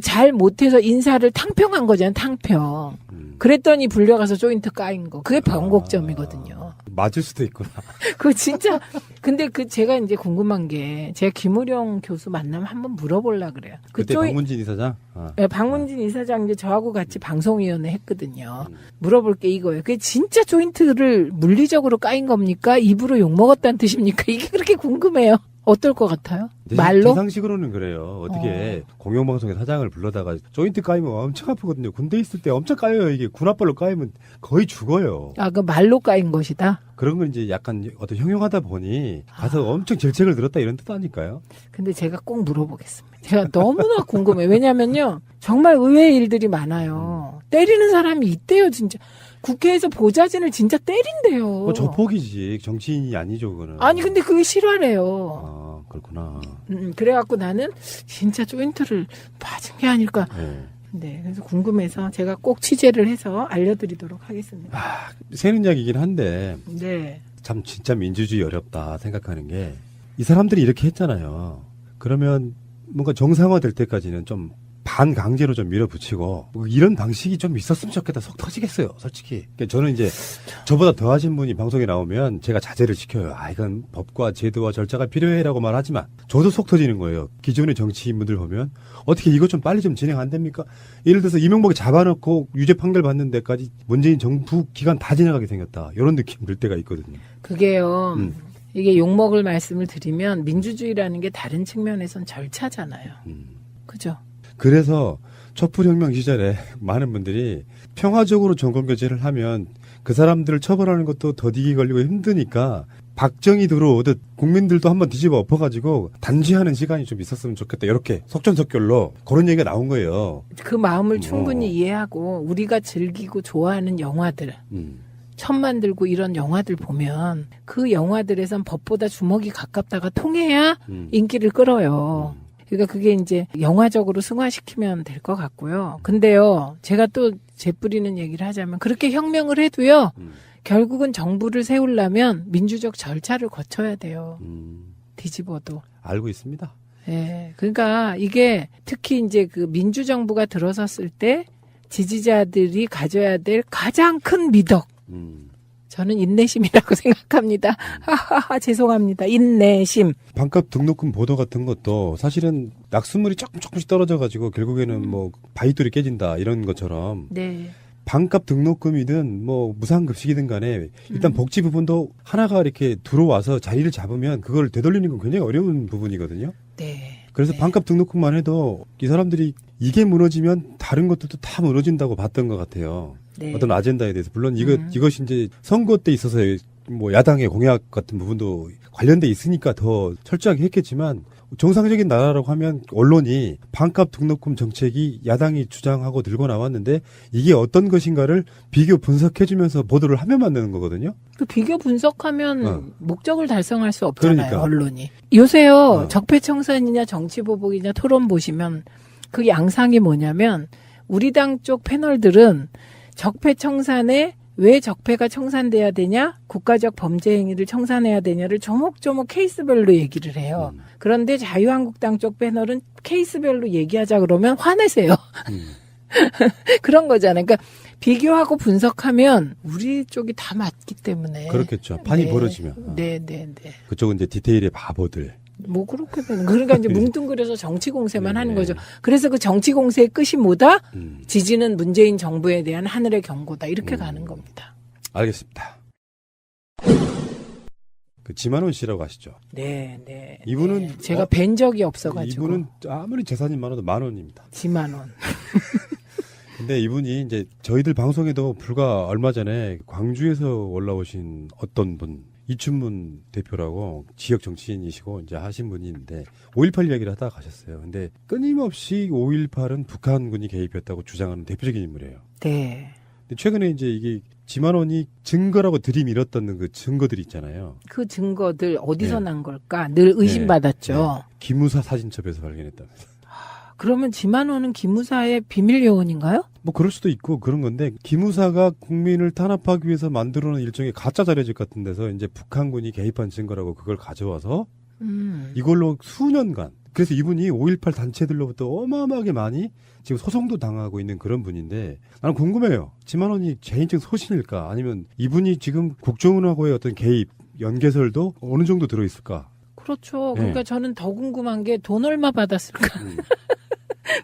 잘 못해서 인사를 탕평한 거잖아요. 탕평. 그랬더니 불려가서 조인트 까인 거. 그게 변곡점이거든요. 맞을 수도 있구나. 그거 진짜. 근데 제가 이제 궁금한 게 제가 김우령 교수 만나면 한번 물어보려고 그래요. 그때 박문진 이사장? 네, 박문진 이사장 이제 저하고 같이 방송위원회 했거든요. 물어볼 게 이거예요. 그게 진짜 조인트를 물리적으로 까인 겁니까? 입으로 욕먹었다는 뜻입니까? 이게 그렇게 궁금해요. 어떨 것 같아요? 말로? 제 상식으로는 그래요. 어떻게 공영방송의 사장을 불러다가 조인트 까이면 엄청 아프거든요. 군대 있을 때 엄청 까여요. 이게 군합발로 까이면 거의 죽어요. 아, 그 말로 까인 것이다? 그런 건 이제 약간 어떤 형용하다 보니 가서 엄청 질책을 들었다 이런 뜻 아닐까요? 근데 제가 꼭 물어보겠습니다. 제가 너무나 궁금해요. 왜냐면요. 정말 의외의 일들이 많아요. 때리는 사람이 있대요, 진짜. 국회에서 보좌진을 진짜 때린대요. 조폭이지. 정치인이 아니죠, 그거는. 아니, 근데 그게 실화래요. 아, 그렇구나. 그래갖고 나는 진짜 조인트를 맞은 게 아닐까. 네. 네, 그래서 궁금해서 제가 꼭 취재를 해서 알려드리도록 하겠습니다. 새는 이야기긴 한데, 네. 참 진짜 민주주의 어렵다 생각하는 게, 이 사람들이 이렇게 했잖아요. 그러면 뭔가 정상화될 때까지는 좀 반강제로 좀 밀어붙이고 뭐 이런 방식이 좀 있었으면 좋겠다. 속 터지겠어요, 솔직히. 그러니까 저는 이제 저보다 더 하신 분이 방송에 나오면 제가 자제를 시켜요. 아, 이건 법과 제도와 절차가 필요해라고 말하지만 저도 속 터지는 거예요. 기존의 정치인분들 보면 어떻게 이거 좀 빨리 좀 진행 안 됩니까? 예를 들어서 이명박이 잡아놓고 유죄 판결 받는 데까지 문재인 정부 기간 다 지나가게 생겼다. 이런 느낌 들 때가 있거든요. 그게요. 이게 욕먹을 말씀을 드리면 민주주의라는 게 다른 측면에선 절차잖아요. 그죠? 그래서 촛불혁명 시절에 많은 분들이 평화적으로 정권교체를 하면 그 사람들을 처벌하는 것도 더디게 걸리고 힘드니까 박정희 들어오듯 국민들도 한번 뒤집어 엎어가지고 단죄하는 시간이 좀 있었으면 좋겠다. 이렇게 속전속결로 그런 얘기가 나온 거예요. 그 마음을 충분히 이해하고 우리가 즐기고 좋아하는 영화들 처음 만들고 이런 영화들 보면 그 영화들에선 법보다 주먹이 가깝다가 통해야 인기를 끌어요. 그러니까 그게 이제 영화적으로 승화시키면 될 것 같고요. 근데요, 제가 또 재뿌리는 얘기를 하자면 그렇게 혁명을 해도요, 결국은 정부를 세우려면 민주적 절차를 거쳐야 돼요. 뒤집어도. 알고 있습니다. 예. 그러니까 이게 특히 이제 그 민주정부가 들어섰을 때 지지자들이 가져야 될 가장 큰 미덕. 저는 인내심이라고 생각합니다. 하하하, 죄송합니다. 인내심. 반값 등록금 보도 같은 것도 사실은 낙수물이 조금씩 떨어져가지고 결국에는 뭐 바위돌이 깨진다 이런 것처럼 네. 반값 등록금이든 뭐 무상급식이든 간에 일단 복지 부분도 하나가 이렇게 들어와서 자리를 잡으면 그걸 되돌리는 건 굉장히 어려운 부분이거든요. 네. 그래서 반값 등록금만 해도 이 사람들이 이게 무너지면 다른 것들도 다 무너진다고 봤던 것 같아요. 네. 어떤 아젠다에 대해서. 물론 이것이 이제 선거 때 있어서 뭐 야당의 공약 같은 부분도 관련돼 있으니까 더 철저하게 했겠지만 정상적인 나라라고 하면 언론이 반값 등록금 정책이 야당이 주장하고 들고 나왔는데 이게 어떤 것인가를 비교 분석해주면서 보도를 하면만 되는 거거든요. 그 비교 분석하면 목적을 달성할 수 없잖아요. 그러니까. 언론이. 요새요. 적폐청산이냐 정치보복이냐 토론 보시면 그 양상이 뭐냐면 우리 당 쪽 패널들은 적폐청산에 왜 적폐가 청산돼야 되냐, 국가적 범죄 행위를 청산해야 되냐를 조목조목 케이스별로 얘기를 해요. 그런데 자유한국당 쪽 패널은 케이스별로 얘기하자 그러면 화내세요. 그런 거잖아요. 그러니까 비교하고 분석하면 우리 쪽이 다 맞기 때문에. 그렇겠죠. 판이 네. 벌어지면. 네. 그쪽은 이제 디테일의 바보들. 뭐 그렇게 되는. 그러니까 이제 뭉뚱그려서 정치 공세만 하는 거죠. 그래서 그 정치 공세의 끝이 뭐다? 지지는 문재인 정부에 대한 하늘의 경고다. 이렇게 가는 겁니다. 알겠습니다. 그 지만원 씨라고 아시죠? 네. 이분은 네. 제가 뵌 적이 없어가지고. 이분은 아무리 재산이 많아도 10,000원입니다. 지만원. 근데 이분이 이제 저희들 방송에도 불과 얼마 전에 광주에서 올라오신 어떤 분, 이춘문 대표라고 지역 정치인이시고 이제 하신 분이 있는데 5.18 이야기를 하다가 가셨어요. 근데 끊임없이 5.18은 북한군이 개입했다고 주장하는 대표적인 인물이에요. 네. 근데 최근에 이제 이게 지만원이 증거라고 들이밀었던 그 증거들이 있잖아요. 그 증거들 어디서 네. 난 걸까? 늘 의심받았죠. 네. 기무사 사진첩에서 발견했다면서. 그러면 지만호는 기무사의 비밀 요원인가요? 뭐 그럴 수도 있고 그런 건데 기무사가 국민을 탄압하기 위해서 만들어놓은 일종의 가짜 자료집 같은 데서 이제 북한군이 개입한 증거라고 그걸 가져와서 이걸로 수년간 그래서 이분이 5.18 단체들로부터 어마어마하게 많이 지금 소송도 당하고 있는 그런 분인데 나는 궁금해요. 지만원이 개인적 소신일까 아니면 이분이 지금 국정원하고의 어떤 개입 연계설도 어느 정도 들어있을까? 그렇죠. 네. 그러니까 저는 더 궁금한 게 돈 얼마 받았을까?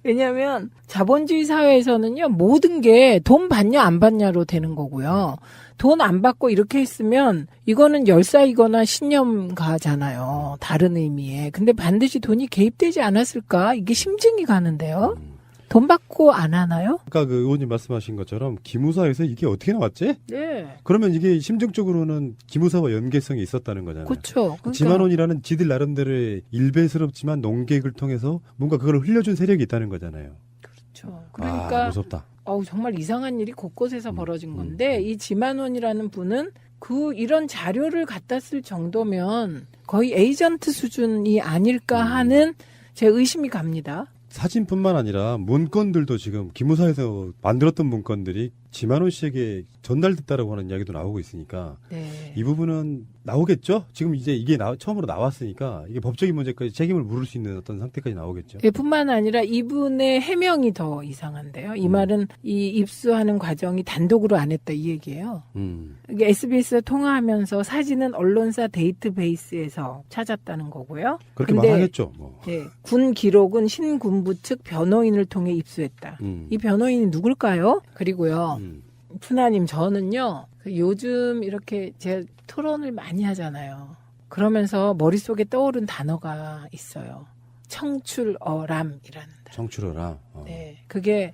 왜냐하면 자본주의 사회에서는요 모든 게 돈 받냐 안 받냐로 되는 거고요. 돈 안 받고 이렇게 했으면 이거는 열사이거나 신념가잖아요. 다른 의미에. 근데 반드시 돈이 개입되지 않았을까? 이게 심증이 가는데요. 돈 받고 안 하나요? 아까 그 의원님 말씀하신 것처럼 기무사에서 이게 어떻게 나왔지? 네. 그러면 이게 심정적으로는 기무사와 연계성이 있었다는 거잖아요. 그렇죠. 그러니까 지만원이라는 지들 나름대로의 일베스럽지만 농객을 통해서 뭔가 그걸 흘려준 세력이 있다는 거잖아요. 그렇죠. 그러니까 무섭다. 정말 이상한 일이 곳곳에서 벌어진 건데 이 지만원이라는 분은 이런 자료를 갖다 쓸 정도면 거의 에이전트 수준이 아닐까 하는 제 의심이 갑니다. 사진뿐만 아니라 문건들도 지금 기무사에서 만들었던 문건들이 지만원 씨에게 전달됐다라고 하는 이야기도 나오고 있으니까 네. 이 부분은 나오겠죠? 지금 이제 이게 처음으로 나왔으니까 이게 법적인 문제까지 책임을 물을 수 있는 어떤 상태까지 나오겠죠. 예, 뿐만 아니라 이분의 해명이 더 이상한데요. 이 말은 이 입수하는 과정이 단독으로 안 했다 이 얘기예요. 이게 SBS와 통화하면서 사진은 언론사 데이터베이스에서 찾았다는 거고요. 그렇게 근데, 말하겠죠. 뭐. 예, 군 기록은 신군부 측 변호인을 통해 입수했다. 이 변호인이 누굴까요? 그리고요. 푸나님 저는요. 요즘 이렇게 제가 토론을 많이 하잖아요. 그러면서 머릿속에 떠오른 단어가 있어요. 청출어람이라는 단어. 청출어람. 네, 그게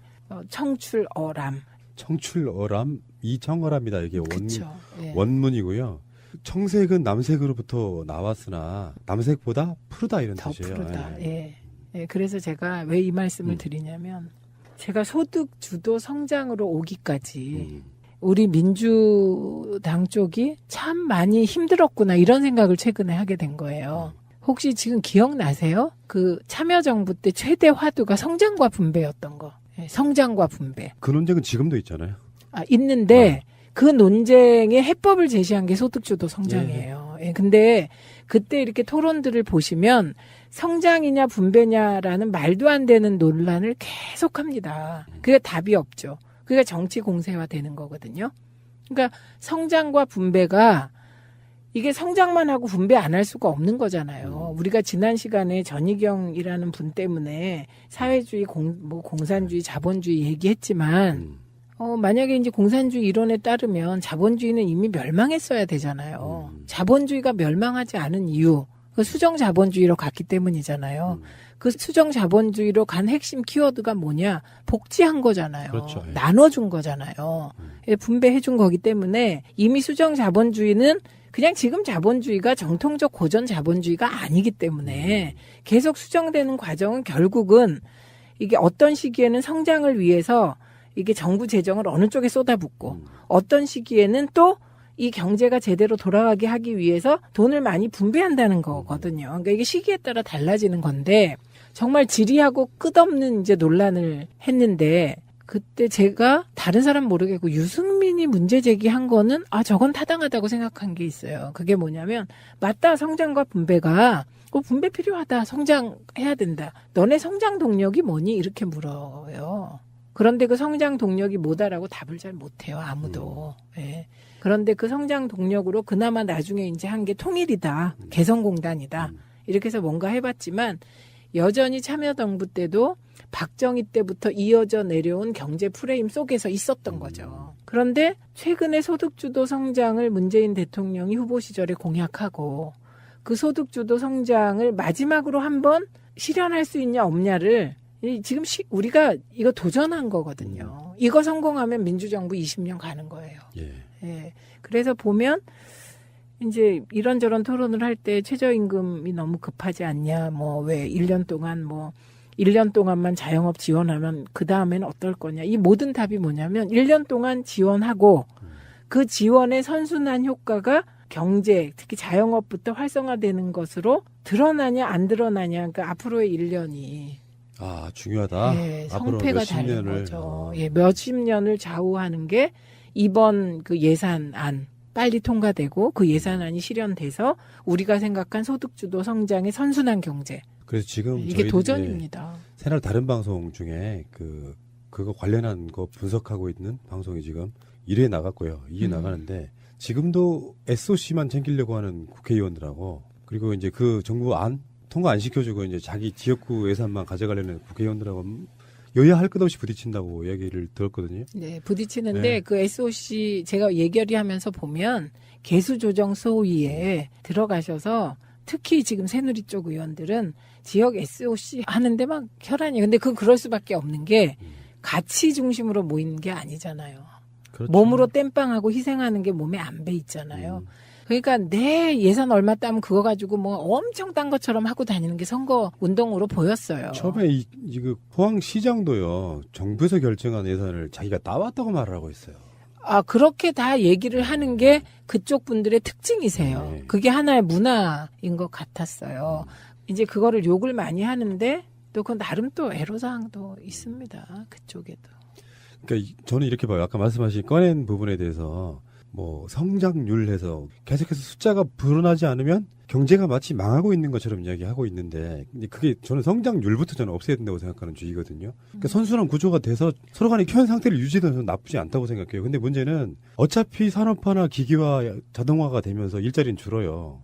청출어람. 청출어람, 이청어람이다. 이게 그쵸. 예. 원문이고요. 청색은 남색으로부터 나왔으나 남색보다 푸르다 이런 더 뜻이에요. 푸르다. 예. 예, 그래서 제가 왜 이 말씀을 드리냐면 제가 소득 주도 성장으로 오기까지 우리 민주당 쪽이 참 많이 힘들었구나 이런 생각을 최근에 하게 된 거예요. 혹시 지금 기억나세요? 그 참여정부 때 최대 화두가 성장과 분배였던 거. 예, 성장과 분배. 그 논쟁은 지금도 있잖아요. 있는데 그 논쟁의 해법을 제시한 게 소득주도 성장이에요. 예, 근데 그때 이렇게 토론들을 보시면 성장이냐 분배냐라는 말도 안 되는 논란을 계속합니다. 그게 답이 없죠. 그게 정치 공세화 되는 거거든요. 그러니까 성장과 분배가 이게 성장만 하고 분배 안 할 수가 없는 거잖아요. 우리가 지난 시간에 전희경이라는 분 때문에 사회주의, 공산주의, 자본주의 얘기했지만 만약에 이제 공산주의 이론에 따르면 자본주의는 이미 멸망했어야 되잖아요. 자본주의가 멸망하지 않은 이유, 그 수정 자본주의로 갔기 때문이잖아요. 그 수정 자본주의로 간 핵심 키워드가 뭐냐? 복지한 거잖아요. 그렇죠. 예. 나눠준 거잖아요. 분배해준 거기 때문에 이미 수정 자본주의는 그냥 지금 자본주의가 정통적 고전 자본주의가 아니기 때문에 계속 수정되는 과정은 결국은 이게 어떤 시기에는 성장을 위해서 이게 정부 재정을 어느 쪽에 쏟아붓고 어떤 시기에는 또 이 경제가 제대로 돌아가게 하기 위해서 돈을 많이 분배한다는 거거든요. 그러니까 이게 시기에 따라 달라지는 건데 정말 지리하고 끝없는 이제 논란을 했는데 그때 제가 다른 사람 모르겠고 유승민이 문제 제기한 거는 저건 타당하다고 생각한 게 있어요. 그게 뭐냐면 맞다 성장과 분배가 분배 필요하다 성장해야 된다. 너네 성장 동력이 뭐니? 이렇게 물어요. 그런데 그 성장 동력이 뭐다라고 답을 잘 못해요. 아무도. 예. 그런데 그 성장 동력으로 그나마 나중에 이제 한 게 통일이다. 개성공단이다. 이렇게 해서 뭔가 해봤지만 여전히 참여정부 때도 박정희 때부터 이어져 내려온 경제 프레임 속에서 있었던 거죠. 그런데 최근에 소득주도 성장을 문재인 대통령이 후보 시절에 공약하고 그 소득주도 성장을 마지막으로 한번 실현할 수 있냐 없냐를 지금 우리가 이거 도전한 거거든요. 이거 성공하면 민주정부 20년 가는 거예요. 예. 예. 그래서 보면 이제 이런저런 토론을 할 때 최저임금이 너무 급하지 않냐, 왜 1년 동안 1년 동안만 자영업 지원하면 그 다음에는 어떨 거냐. 이 모든 답이 뭐냐면 1년 동안 지원하고 그 지원의 선순환 효과가 경제, 특히 자영업부터 활성화되는 것으로 드러나냐 안 드러나냐. 그러니까 앞으로의 1년이 중요하다. 예, 앞으로 성패가 몇십 다른 년을, 거죠. 예, 몇십 년을 좌우하는 게 이번 그 예산안 빨리 통과되고 그 예산안이 실현돼서 우리가 생각한 소득주도 성장의 선순환 경제. 그래서 지금 이게 저희는 도전입니다. 새날 다른 방송 중에 그거 관련한 거 분석하고 있는 방송이 지금 1회 나갔고요. 2회 나가는데 지금도 SOC만 챙기려고 하는 국회의원들하고 그리고 이제 그 정부 안 통과 안 시켜주고 이제 자기 지역구 예산만 가져가려는 국회의원들하고 여야 할 것 없이 부딪힌다고 이야기를 들었거든요. 네, 부딪히는데 네. 그 SOC 제가 예결위하면서 보면 개수조정 소위에 들어가셔서 특히 지금 새누리 쪽 의원들은 지역 SOC 하는데 막 혈안이. 근데 그럴 수밖에 없는 게 가치 중심으로 모이는 게 아니잖아요. 그렇죠. 몸으로 땜빵하고 희생하는 게 몸에 안 배 있잖아요. 그러니까 내 예산 얼마 따면 그거 가지고 뭐 엄청 딴 것처럼 하고 다니는 게 선거 운동으로 보였어요. 처음에 그 포항시장도요. 정부에서 결정한 예산을 자기가 따왔다고 말을 하고 있어요. 그렇게 다 얘기를 하는 게 그쪽 분들의 특징이세요. 네. 그게 하나의 문화인 것 같았어요. 이제 그거를 욕을 많이 하는데 또 그 나름 또 애로사항도 있습니다. 그쪽에도. 그러니까 저는 이렇게 봐요. 아까 말씀하신 꺼낸 부분에 대해서 뭐 성장률 해서 계속해서 숫자가 불어나지 않으면 경제가 마치 망하고 있는 것처럼 이야기하고 있는데 근데 그게 저는 성장률부터 저는 없애야 된다고 생각하는 주의거든요. 그러니까 선순환 구조가 돼서 서로 간의 현 상태를 유지되는 건 나쁘지 않다고 생각해요. 근데 문제는 어차피 산업화나 기기화, 자동화가 되면서 일자리는 줄어요.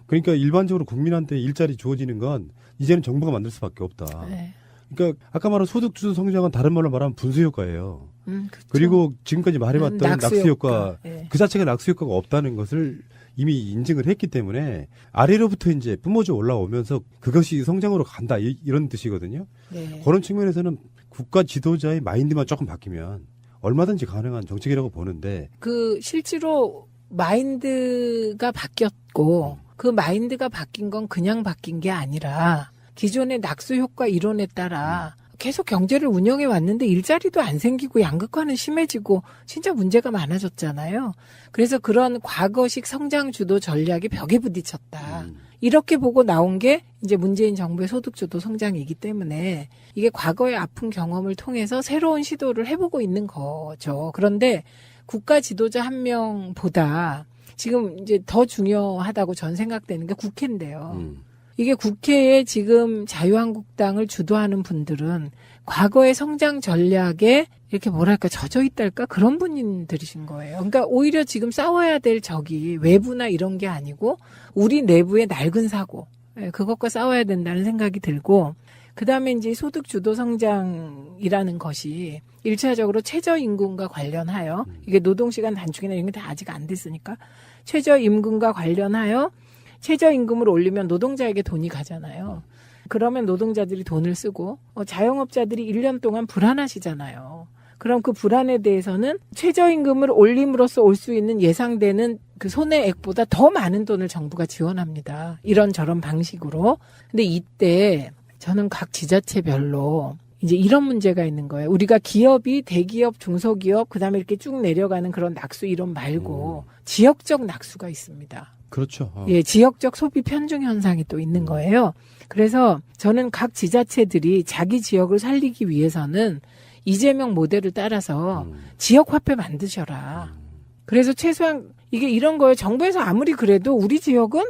그러니까 일반적으로 국민한테 일자리 주어지는 건 이제는 정부가 만들 수밖에 없다. 네. 그러니까 아까 말한 소득주도 성장은 다른 말로 말하면 분수 효과예요. 그렇죠. 그리고 지금까지 말해봤던 낙수 효과 네. 그 자체가 낙수 효과가 없다는 것을 이미 인증을 했기 때문에 아래로부터 이제 뿜어져 올라오면서 그것이 성장으로 간다 이런 뜻이거든요. 네. 그런 측면에서는 국가 지도자의 마인드만 조금 바뀌면 얼마든지 가능한 정책이라고 보는데 그 실제로 마인드가 바뀌었고 그 마인드가 바뀐 건 그냥 바뀐 게 아니라 기존의 낙수 효과 이론에 따라 계속 경제를 운영해 왔는데 일자리도 안 생기고 양극화는 심해지고 진짜 문제가 많아졌잖아요. 그래서 그런 과거식 성장 주도 전략이 벽에 부딪혔다. 이렇게 보고 나온 게 이제 문재인 정부의 소득주도 성장이기 때문에 이게 과거의 아픈 경험을 통해서 새로운 시도를 해보고 있는 거죠. 그런데 국가 지도자 한 명보다 지금 이제 더 중요하다고 전 생각되는 게 국회인데요. 이게 국회에 지금 자유한국당을 주도하는 분들은 과거의 성장 전략에 이렇게 뭐랄까 젖어 있달까 그런 분들이신 거예요. 그러니까 오히려 지금 싸워야 될 적이 외부나 이런 게 아니고 우리 내부의 낡은 사고 그것과 싸워야 된다는 생각이 들고 그다음에 이제 소득 주도 성장이라는 것이 1차적으로 최저임금과 관련하여 이게 노동시간 단축이나 이런 게 다 아직 안 됐으니까 최저임금과 관련하여 최저임금을 올리면 노동자에게 돈이 가잖아요. 그러면 노동자들이 돈을 쓰고 자영업자들이 1년 동안 불안하시잖아요. 그럼 그 불안에 대해서는 최저임금을 올림으로써 올 수 있는 예상되는 그 손해액보다 더 많은 돈을 정부가 지원합니다. 이런저런 방식으로. 근데 이때 저는 각 지자체별로 이제 이런 문제가 있는 거예요. 우리가 기업이 대기업, 중소기업, 그다음에 이렇게 쭉 내려가는 그런 낙수 이론 말고 지역적 낙수가 있습니다. 그렇죠. 예, 지역적 소비 편중 현상이 또 있는 거예요. 그래서 저는 각 지자체들이 자기 지역을 살리기 위해서는 이재명 모델을 따라서 지역 화폐 만드셔라. 그래서 최소한 이게 이런 거예요. 정부에서 아무리 그래도 우리 지역은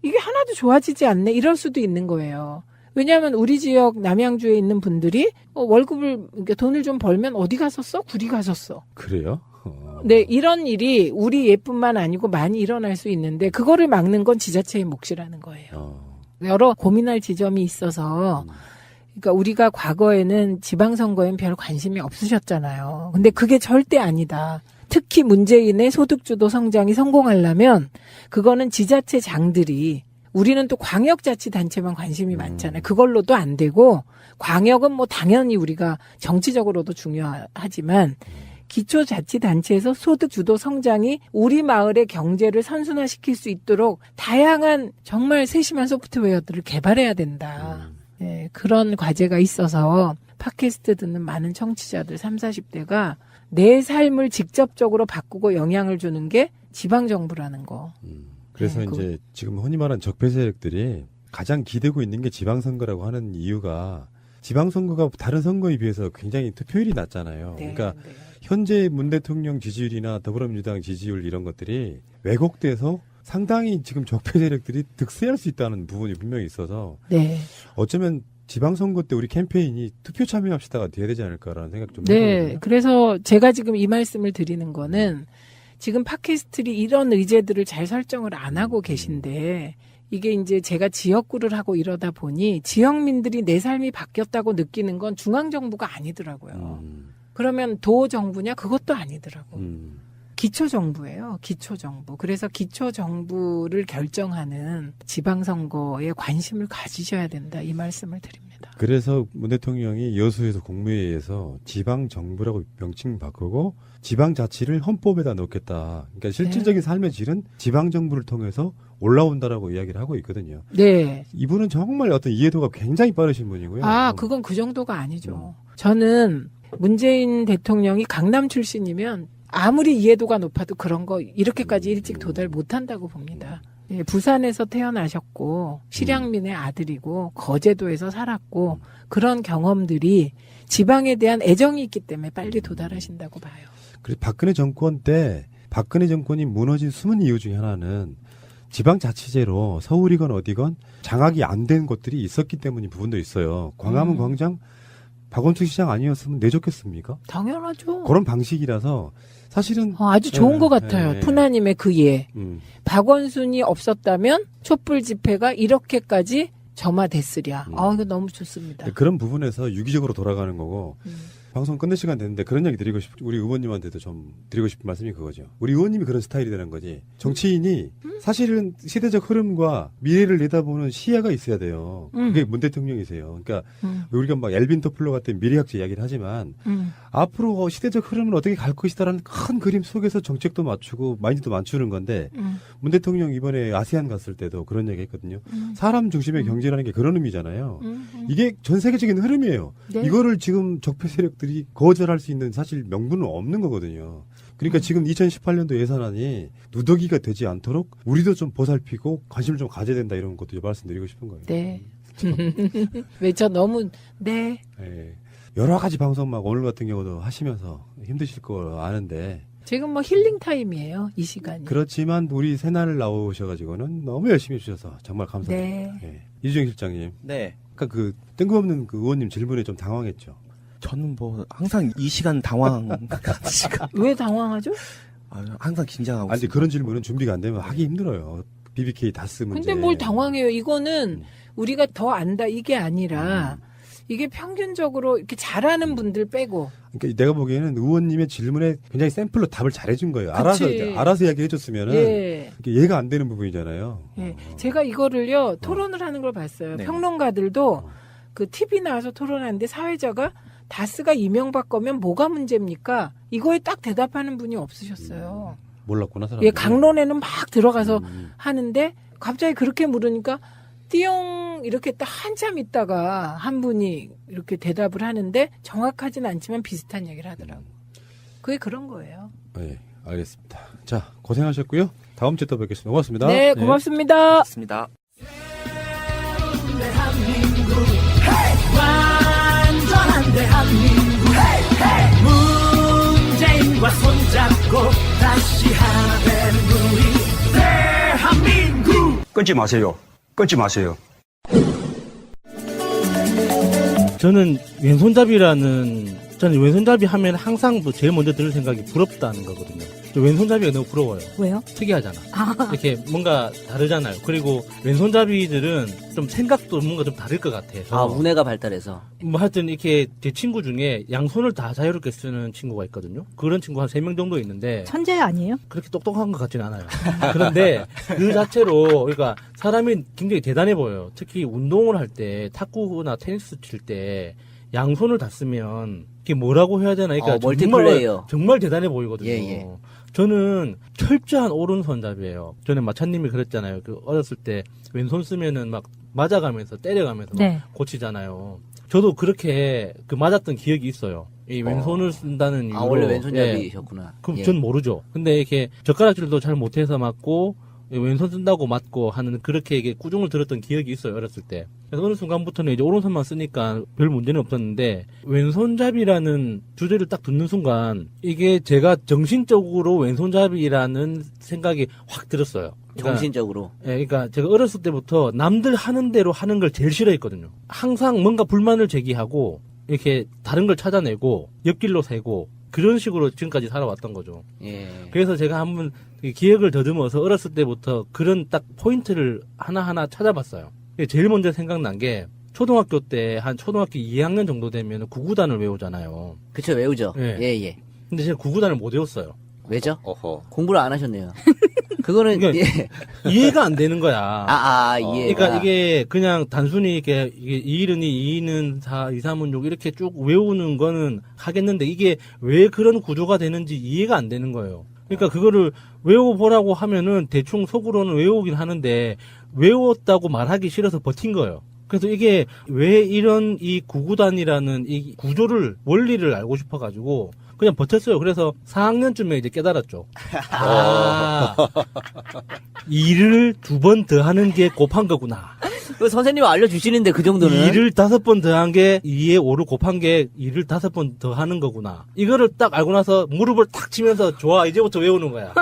이게 하나도 좋아지지 않네. 이럴 수도 있는 거예요. 왜냐하면 우리 지역 남양주에 있는 분들이 월급을 그러니까 돈을 좀 벌면 어디 갔었어? 구리 갔었어. 그래요? 네, 이런 일이 우리 예뿐만 아니고 많이 일어날 수 있는데 그거를 막는 건 지자체의 몫이라는 거예요. 여러 고민할 지점이 있어서 그러니까 우리가 과거에는 지방선거엔 별 관심이 없으셨잖아요. 근데 그게 절대 아니다. 특히 문재인의 소득주도 성장이 성공하려면 그거는 지자체장들이 우리는 또 광역자치단체만 관심이 많잖아요. 그걸로도 안 되고 광역은 뭐 당연히 우리가 정치적으로도 중요하지만 기초자치단체에서 소득주도 성장이 우리 마을의 경제를 선순환시킬 수 있도록 다양한 정말 세심한 소프트웨어들을 개발해야 된다. 예, 그런 과제가 있어서 팟캐스트 듣는 많은 청취자들 30, 40대가 내 삶을 직접적으로 바꾸고 영향을 주는 게 지방정부라는 거. 그래서 네, 이제 지금 흔히 말하는 적폐 세력들이 가장 기대고 있는 게 지방선거라고 하는 이유가 지방선거가 다른 선거에 비해서 굉장히 투표율이 낮잖아요. 네, 그러니까 네. 현재 문 대통령 지지율이나 더불어민주당 지지율 이런 것들이 왜곡돼서 상당히 지금 적폐 세력들이 득세할 수 있다는 부분이 분명히 있어서 네. 어쩌면 지방선거 때 우리 캠페인이 투표 참여합시다가 돼야 되지 않을까라는 생각 좀 네. 해보거든요. 그래서 제가 지금 이 말씀을 드리는 거는 지금 팟캐스트들이 이런 의제들을 잘 설정을 안 하고 계신데 이게 이제 제가 지역구를 하고 이러다 보니 지역민들이 내 삶이 바뀌었다고 느끼는 건 중앙정부가 아니더라고요. 그러면 도정부냐? 그것도 아니더라고. 기초정부예요. 기초정부. 그래서 기초정부를 결정하는 지방선거에 관심을 가지셔야 된다. 이 말씀을 드립니다. 그래서 문 대통령이 여수에서 국무회의에서 지방정부라고 명칭 바꾸고 지방자치를 헌법에다 넣겠다. 그러니까 실질적인 삶의 질은 지방정부를 통해서 올라온다라고 이야기를 하고 있거든요. 네. 이분은 정말 어떤 이해도가 굉장히 빠르신 분이고요. 아, 그건 그 정도가 아니죠. 저는 문재인 대통령이 강남 출신이면 아무리 이해도가 높아도 그런 거 이렇게까지 일찍 도달 못한다고 봅니다. 예, 부산에서 태어나셨고 실향민의 아들이고 거제도에서 살았고 그런 경험들이 지방에 대한 애정이 있기 때문에 빨리 도달하신다고 봐요. 그래서 박근혜 정권 때 박근혜 정권이 무너진 숨은 이유 중에 하나는 지방자치제로 서울이건 어디건 장악이 안 된 곳들이 있었기 때문인 부분도 있어요. 광화문 광장 박원순 시장 아니었으면 내줬겠습니까? 당연하죠. 그런 방식이라서 사실은 아주 좋은 것 같아요. 푸나님의 그 예. 박원순이 없었다면 촛불 집회가 이렇게까지 점화됐으랴. 이거 너무 좋습니다. 그런 부분에서 유기적으로 돌아가는 거고 방송 끝낼 시간 됐는데 그런 얘기 드리고 우리 의원님한테도 좀 드리고 싶은 말씀이 그거죠. 우리 의원님이 그런 스타일이 되는 거지. 정치인이 사실은 시대적 흐름과 미래를 내다보는 시야가 있어야 돼요. 그게 문 대통령이세요. 그러니까 우리가 막 엘빈 토플러 같은 미래학자 이야기를 하지만 앞으로 시대적 흐름은 어떻게 갈 것이다라는 큰 그림 속에서 정책도 맞추고 마인드도 맞추는 건데 문 대통령 이번에 아세안 갔을 때도 그런 얘기 했거든요. 사람 중심의 경제라는 게 그런 의미잖아요. 이게 전 세계적인 흐름이에요. 네. 이거를 지금 적폐 세력들이 거절할 수 있는 사실 명분은 없는 거거든요. 그러니까 지금 2018년도 예산안이 누더기가 되지 않도록 우리도 좀 보살피고 관심을 좀 가져야 된다 이런 것도 말씀드리고 싶은 거예요. 네. 왜 저 너무 네. 네. 여러 가지 방송 막 오늘 같은 경우도 하시면서 힘드실 거 아는데 지금 뭐 힐링 타임이에요. 이 시간이. 그렇지만 우리 새날 나오셔가지고는 너무 열심히 해주셔서 정말 감사합니다. 네. 네. 이주정 실장님. 네. 아까 그 뜬금없는 그 의원님 질문에 좀 당황했죠. 저는 뭐 항상 이 시간 당황 시간. 왜 당황하죠? 항상 긴장하고 아니 있습니다. 그런 질문은 준비가 안 되면 하기 힘들어요. BBK 다스 문제. 근데 뭘 당황해요? 이거는 우리가 더 안다 이게 아니라 이게 평균적으로 이렇게 잘하는 분들 빼고. 그러니까 내가 보기에는 의원님의 질문에 굉장히 샘플로 답을 잘해준 거예요. 그치. 알아서 이야기해줬으면은 예. 이게 이해가 안 되는 부분이잖아요. 예. 제가 이거를요 토론을 하는 걸 봤어요. 네. 평론가들도 그 TV 나와서 토론하는데 사회자가 다스가 이명박 거면 뭐가 문제입니까? 이거에 딱 대답하는 분이 없으셨어요. 몰랐구나 사람. 예, 강론에는 막 들어가서 하는데 갑자기 그렇게 물으니까 띠용 이렇게 딱 한참 있다가 한 분이 이렇게 대답을 하는데 정확하진 않지만 비슷한 얘기를 하더라고. 그게 그런 거예요. 네, 알겠습니다. 자, 고생하셨고요. 다음 주에 또 뵙겠습니다. 고맙습니다. 네, 고맙습니다. 있습니다. 완전한 대한민국 문재인과 손잡고 다시 하는 우리 대한민국. 끊지 마세요. 끊지 마세요. 저는 왼손잡이 하면 항상 제일 먼저 드는 생각이 부럽다는 거거든요. 왼손잡이가 너무 부러워요. 왜요? 특이하잖아. 이렇게 뭔가 다르잖아요. 그리고 왼손잡이들은 좀 생각도 뭔가 좀 다를 것 같아요. 운해가 발달해서. 뭐 하여튼 이렇게 제 친구 중에 양손을 다 자유롭게 쓰는 친구가 있거든요. 그런 친구 한 3명 정도 있는데. 천재 아니에요? 그렇게 똑똑한 것 같지는 않아요. 그런데 그 자체로 그러니까 사람이 굉장히 대단해 보여요. 특히 운동을 할 때 탁구나 테니스 칠 때 양손을 다 쓰면 이게 뭐라고 해야 되나? 그러니까 멀티플레이어. 정말 대단해 보이거든요. 예. 저는 철저한 오른손잡이에요. 전에 마차님이 그랬잖아요. 그 어렸을 때 왼손 쓰면은 막 맞아가면서 때려가면서 막 네. 고치잖아요. 저도 그렇게 그 맞았던 기억이 있어요. 이 왼손을 쓴다는 이유로. 원래 왼손잡이셨구나. 그럼 예. 전 모르죠. 근데 이렇게 젓가락질도 잘 못해서 맞고 왼손 쓴다고 맞고 하는 그렇게 이게 꾸중을 들었던 기억이 있어요. 어렸을 때. 그래서 어느 순간부터는 이제 오른손만 쓰니까 별 문제는 없었는데 왼손잡이라는 주제를 딱 듣는 순간 이게 제가 정신적으로 왼손잡이라는 생각이 확 들었어요. 그러니까, 정신적으로. 예, 그러니까 제가 어렸을 때부터 남들 하는 대로 하는 걸 제일 싫어했거든요. 항상 뭔가 불만을 제기하고 이렇게 다른 걸 찾아내고 옆길로 새고 그런 식으로 지금까지 살아왔던 거죠. 예. 그래서 제가 한번 기억을 더듬어서 어렸을 때부터 그런 딱 포인트를 하나하나 찾아봤어요. 제일 먼저 생각난 게 초등학교 때 한 초등학교 2학년 정도 되면 구구단을 외우잖아요. 그쵸, 외우죠. 예. 예, 예. 근데 제가 구구단을 못 외웠어요. 왜죠? 어허. 공부를 안 하셨네요. 그거는, 그러니까 예. 이해가 안 되는 거야. 이해가. 그러니까 이게 그냥 단순히 이게 2일은 2, 2는 4, 2, 3은 6 이렇게 쭉 외우는 거는 하겠는데 이게 왜 그런 구조가 되는지 이해가 안 되는 거예요. 그러니까 그거를 외워보라고 하면은 대충 속으로는 외우긴 하는데 외웠다고 말하기 싫어서 버틴 거예요. 그래서 이게 왜 이런 이 구구단이라는 이 구조를 원리를 알고 싶어가지고 그냥 버텼어요. 그래서 4학년쯤에 이제 깨달았죠. 일을 2번 더 하는 게 곱한 거구나. 그 선생님 알려주시는데 그 정도는. 일을 5번 더한 게 2에 5를 곱한 게 일을 5번 더 하는 거구나. 이거를 딱 알고 나서 무릎을 탁 치면서 좋아, 이제부터 외우는 거야.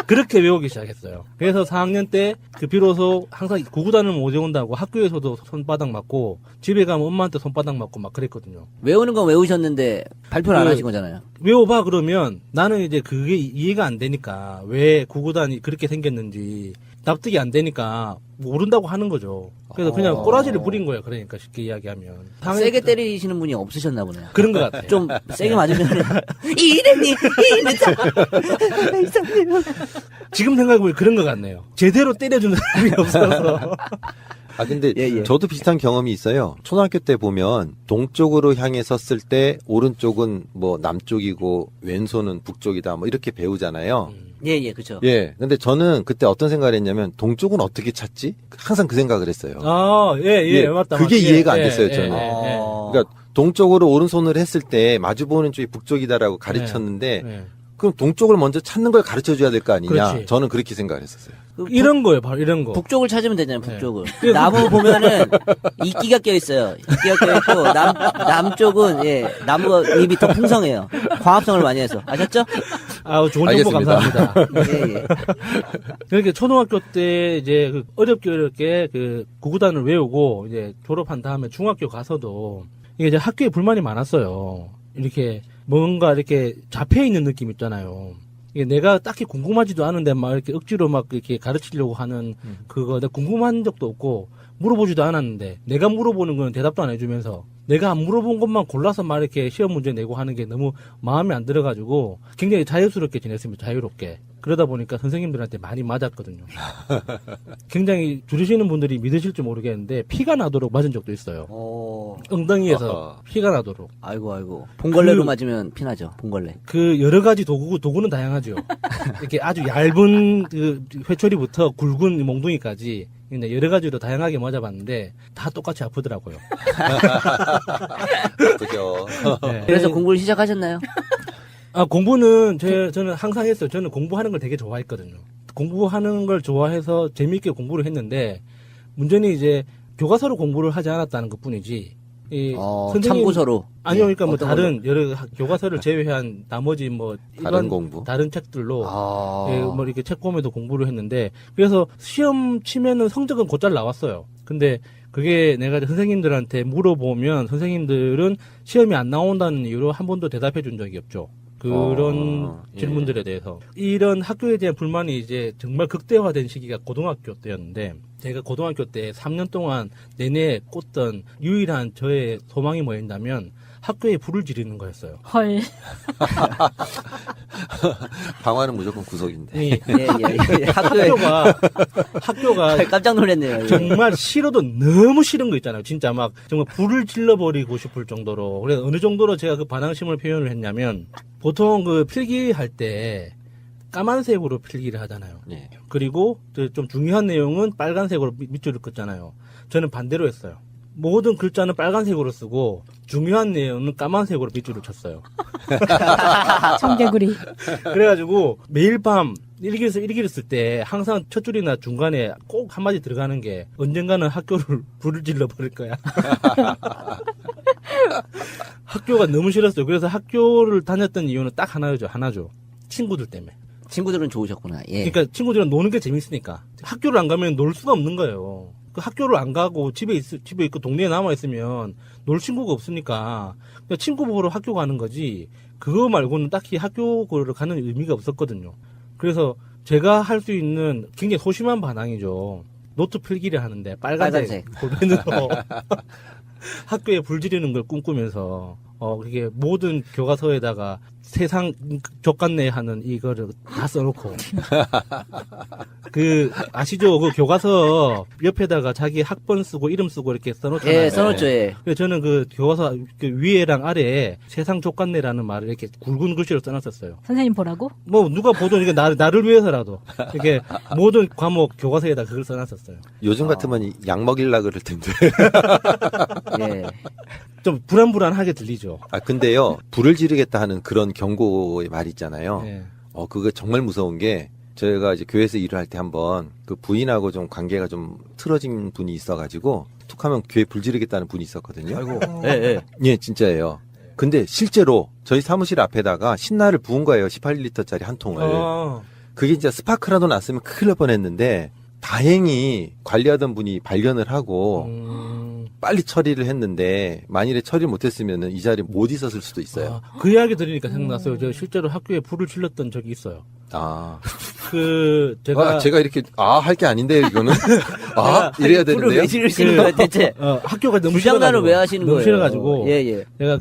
그렇게 외우기 시작했어요. 그래서 4학년 때 그 비로소 항상 구구단을 못 외운다고 학교에서도 손바닥 맞고 집에 가면 엄마한테 손바닥 맞고 막 그랬거든요. 외우는 건 외우셨는데 발표를 안 하신 거잖아요. 외워봐 그러면 나는 이제 그게 이해가 안 되니까 왜 구구단이 그렇게 생겼는지 납득이 안 되니까 모른다고 하는 거죠. 그래서 그냥 꼬라지를 부린 거예요. 그러니까 쉽게 이야기하면. 세게 때리시는 분이 없으셨나 보네요. 그런 것 같아요. 좀 세게 맞으면 이랬니? 이랬잖아. 지금 생각해보면 그런 것 같네요. 제대로 때려주는 사람이 없어서. 근데 예. 저도 비슷한 경험이 있어요. 초등학교 때 보면 동쪽으로 향해 섰을 때 오른쪽은 뭐 남쪽이고 왼손은 북쪽이다 뭐 이렇게 배우잖아요. 예, 그쵸. 예. 근데 저는 그때 어떤 생각을 했냐면 동쪽은 어떻게 찾지? 항상 그 생각을 했어요. 맞다. 그게 맞다. 이해가 안 됐어요, 저는. 어. 그러니까 동쪽으로 오른손을 했을 때 마주보는 쪽이 북쪽이다라고 가르쳤는데 그럼 동쪽을 먼저 찾는 걸 가르쳐 줘야 될 거 아니냐. 그렇지. 저는 그렇게 생각을 했었어요. 이런 거예요, 바로 이런 거. 북쪽을 찾으면 되잖아요, 북쪽을. 나무 보면은 이끼가 껴있어요. 이끼가 껴있고, 남쪽은, 예, 나무가 잎이 더 풍성해요. 광합성을 많이 해서. 아셨죠? 좋은 정보 알겠습니다. 감사합니다. 예. 그러니까 초등학교 때 이제 어렵게 그 구구단을 외우고 이제 졸업한 다음에 중학교 가서도 이게 이제 학교에 불만이 많았어요. 이렇게 뭔가 이렇게 잡혀 있는 느낌 있잖아요. 이게 내가 딱히 궁금하지도 않은데 막 이렇게 억지로 막 이렇게 가르치려고 하는 그거 내가 궁금한 적도 없고 물어보지도 않았는데 내가 물어보는 건 대답도 안 해주면서 내가 안 물어본 것만 골라서 막 이렇게 시험 문제 내고 하는 게 너무 마음에 안 들어가지고 굉장히 자유스럽게 지냈습니다. 자유롭게. 그러다 보니까 선생님들한테 많이 맞았거든요. 굉장히 들으시는 분들이 믿으실지 모르겠는데 피가 나도록 맞은 적도 있어요. 엉덩이에서 피가 나도록. 아이고. 봉걸레로 맞으면 피나죠, 봉걸레. 그 여러 가지 도구는 다양하죠. 이렇게 아주 얇은 그 회초리부터 굵은 몽둥이까지 근데 여러 가지로 다양하게 맞아봤는데 다 똑같이 아프더라고요. 그죠. 네. 그래서 공부를 시작하셨나요? 공부는 저는 항상 했어요. 저는 공부하는 걸 되게 좋아했거든요. 공부하는 걸 좋아해서 재미있게 공부를 했는데 문제는 이제 교과서로 공부를 하지 않았다는 것뿐이지. 참고서로. 아니요, 그러니까 뭐 어떤 다른 여러 교과서를 제외한 나머지 뭐 다른 공부? 다른 책들로 뭐 이렇게 책 보면서 공부를 했는데 그래서 시험 치면은 성적은 곧잘 나왔어요. 근데 그게 내가 선생님들한테 물어보면 선생님들은 시험이 안 나온다는 이유로 한 번도 대답해 준 적이 없죠. 그런 질문들에 대해서. 이런 학교에 대한 불만이 이제 정말 극대화된 시기가 고등학교 때였는데 제가 고등학교 때 3년 동안 내내 꽂던 유일한 저의 소망이 뭐였냐면 학교에 불을 지르는 거였어요. 헐. 방화는 무조건 구석인데. 예. 학교가 깜짝 놀랐네요. 정말 싫어도 너무 싫은 거 있잖아요. 진짜 막 정말 불을 질러버리고 싶을 정도로. 그래서 어느 정도로 제가 그 반항심을 표현을 했냐면 보통 그 필기할 때 까만색으로 필기를 하잖아요. 예. 그리고 좀 중요한 내용은 빨간색으로 밑줄을 긋잖아요. 저는 반대로 했어요. 모든 글자는 빨간색으로 쓰고 중요한 내용은 까만색으로 밑줄을 쳤어요. 청개구리. 그래가지고 매일 밤 일기를 쓸 때 항상 첫 줄이나 중간에 꼭 한마디 들어가는 게 언젠가는 학교를 불을 질러 버릴 거야. 학교가 너무 싫었어요. 그래서 학교를 다녔던 이유는 딱 하나죠. 친구들 때문에. 친구들은 좋으셨구나. 예. 그러니까 친구들이랑 노는 게 재밌으니까. 학교를 안 가면 놀 수가 없는 거예요. 그 학교를 안 가고 집에 있고 동네에 남아 있으면 놀 친구가 없으니까 그냥 친구 보러 학교 가는 거지. 그거 말고는 딱히 학교 보러 가는 의미가 없었거든요. 그래서 제가 할 수 있는 굉장히 소심한 반항이죠. 노트 필기를 하는데 빨간색 볼펜으로 학교에 불 지르는 걸 꿈꾸면서 그게 모든 교과서에다가 세상 족같네 하는 이거를 다 써놓고 그 아시죠? 그 교과서 옆에다가 자기 학번 쓰고 이름 쓰고 이렇게 써놓잖아요. 예, 써놓죠. 예. 그래서 저는 그 교과서 그 위에랑 아래에 세상 족같네라는 말을 이렇게 굵은 글씨로 써놨었어요. 선생님 보라고? 뭐 누가 보든 이게 나를 위해서라도 이렇게 모든 과목 교과서에다 그걸 써놨었어요. 요즘 같으면 약 먹일라 그럴 텐데. 예. 좀 불안불안하게 들리죠. 아, 근데요, 불을 지르겠다 하는 그런 경고의 말 있잖아요. 네. 그거 정말 무서운 게, 저희가 이제 교회에서 일을 할 때 한번 그 부인하고 좀 관계가 좀 틀어진 분이 있어가지고, 툭 하면 교회 불 지르겠다는 분이 있었거든요. 아이고. 예. 예, 진짜예요. 근데 실제로 저희 사무실 앞에다가 신나를 부은 거예요. 18리터짜리 한 통을. 그게 진짜 스파크라도 났으면 큰일 날 뻔했는데, 다행히 관리하던 분이 발견을 하고, 빨리 처리를 했는데 만일에 처리 못했으면 이 자리에 못 있었을 수도 있어요. 그 이야기 들으니까 생각났어요. 제가 실제로 학교에 불을 질렀던 적이 있어요. 제가 이렇게 할 게 아닌데 이거는 이래야 되는데요. 불을 왜 지르시는 거예요, 대체? 학교가 너무 주장난을 왜 하시는 너무 거예요? 싫어가지고. 예. 제가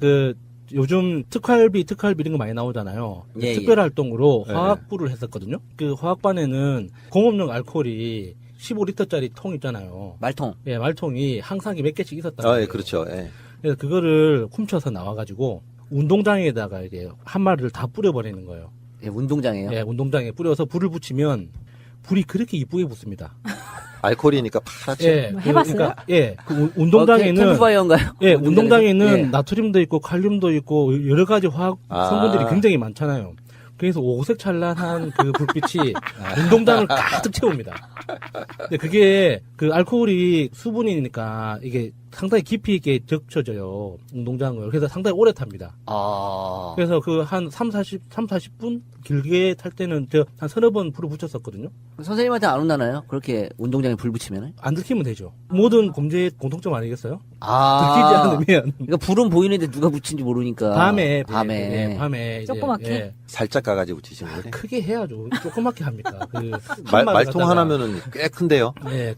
요즘 특활비 이런 거 많이 나오잖아요. 예, 특별 활동으로 화학부를 했었거든요. 그 화학반에는 공업용 알코올이 15리터짜리 통 있잖아요. 말통. 예, 말통이 항상 몇 개씩 있었단 말이에요. 예, 그렇죠. 예. 그래서 그거를 훔쳐서 나와가지고 운동장에다가 이제 한 마리를 다 뿌려버리는 거예요. 예, 운동장에요? 예, 운동장에 뿌려서 불을 붙이면 불이 그렇게 이쁘게 붙습니다. 알코올이니까 파랗죠. 뭐 해봤어요? 그 운동장에는 캠프파이어인가요? 예, 운동장에는 예. 나트륨도 있고 칼륨도 있고 여러 가지 화학 성분들이 굉장히 많잖아요. 그래서 오색 찬란한 그 불빛이 운동장을 가득 채웁니다. 근데 그게 그 알코올이 수분이니까 이게 상당히 깊이 있게 적셔져요. 운동장을. 그래서 상당히 오래 탑니다. 그래서 그 한 40분 길게 탈 때는 저 한 서너 번 불을 붙였었거든요. 선생님한테 안 혼나나요? 그렇게 운동장에 불 붙이면? 안 들키면 되죠. 모든 범죄의 공통점 아니겠어요? 들키지 않으면. 그러니까 불은 보이는데 누가 붙인지 모르니까. 밤에. 밤에. 조그맣게? 살짝 가가지고 붙이시는 거예요? 크게 해야죠. 조그맣게 합니까? 말통 하나면은 꽤 큰데요? 네,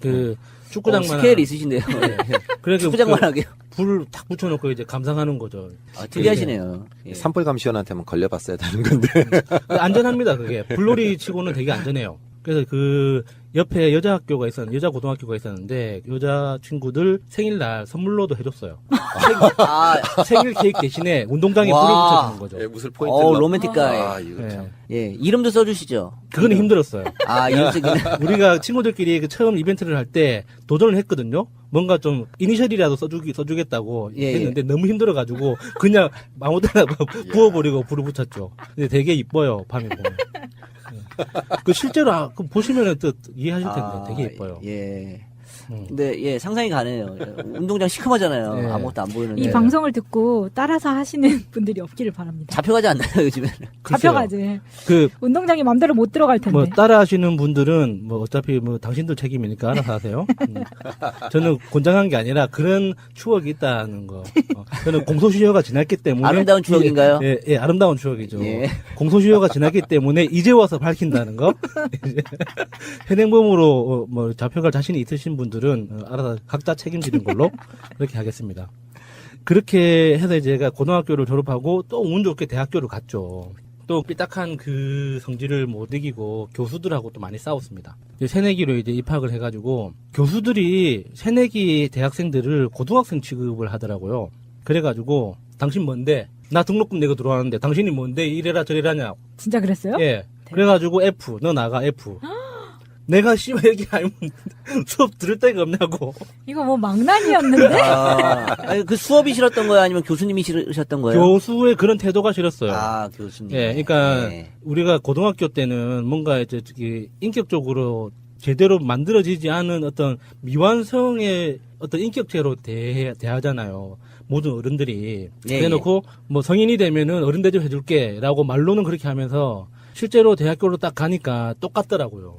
축구장만. 스케일이 있으신데요. 그래, 축구장만 하게요. 불을 탁 붙여놓고 이제 감상하는 거죠. 특이하시네요. 예. 산불감시원한테만 걸려봤어야 되는 건데. 안전합니다, 그게. 불놀이 치고는 되게 안전해요. 그래서 그 옆에 여자 고등학교가 있었는데 여자 친구들 생일날 선물로도 해줬어요. 생일 케이크 대신에 운동장에 불을 붙여주는 거죠. 예, 무슨 포인트. 로맨틱가이. 이거 참. 예, 이름도 써주시죠. 그거는 힘들었어요. 이름 쓰기는. 우리가 친구들끼리 처음 이벤트를 할 때 도전을 했거든요. 뭔가 좀 이니셜이라도 써주겠다고 했는데 너무 힘들어가지고 그냥 아무 데나 부어버리고 불을 붙였죠. 근데 되게 이뻐요, 밤에 보면. 실제로 보시면은 또 이해하실 텐데 되게 예뻐요. 예. 근데 상상이 가네요. 운동장 시큼하잖아요. 네. 아무것도 안 보이는데. 이 방송을 듣고 따라서 하시는 분들이 없기를 바랍니다. 잡혀가지 않나요, 요즘에는? 잡혀가지. 그 운동장에 맘대로 못 들어갈 텐데. 따라 하시는 분들은 어차피 당신들 책임이니까 알아서 하세요. 저는 권장한 게 아니라 그런 추억이 있다는 거. 저는 공소시효가 지났기 때문에. 아름다운 추억인가요? 예, 아름다운 추억이죠. 예. 공소시효가 지났기 때문에 이제 와서 밝힌다는 거. 현행범으로 잡혀갈 자신이 있으신 분들은 알아서 각자 책임지는 걸로 그렇게 하겠습니다. 그렇게 해서 제가 고등학교를 졸업하고 또 운 좋게 대학교를 갔죠. 또 삐딱한 그 성질을 못 이기고 교수들하고 또 많이 싸웠습니다. 새내기로 이제 입학을 해가지고 교수들이 새내기 대학생들을 고등학생 취급을 하더라고요. 그래가지고 당신 뭔데? 나 등록금 내고 들어왔는데 당신이 뭔데 이래라 저래라냐. 진짜 그랬어요? 예. 그래가지고 F, 너 나가 F. 내가 씨발 여기 아니면 수업 들을 데가 없냐고. 이거 뭐 망난이었는데? 아니, 그 수업이 싫었던 거예요? 아니면 교수님이 싫으셨던 거예요? 교수의 그런 태도가 싫었어요. 아, 교수님. 예, 그러니까 네. 우리가 고등학교 때는 뭔가 이제 인격적으로 제대로 만들어지지 않은 어떤 미완성의 어떤 인격체로 대하잖아요. 모든 어른들이. 예, 그래놓고 뭐 성인이 되면은 어른 대접 해줄게라고 말로는 그렇게 하면서 실제로 대학교로 딱 가니까 똑같더라고요.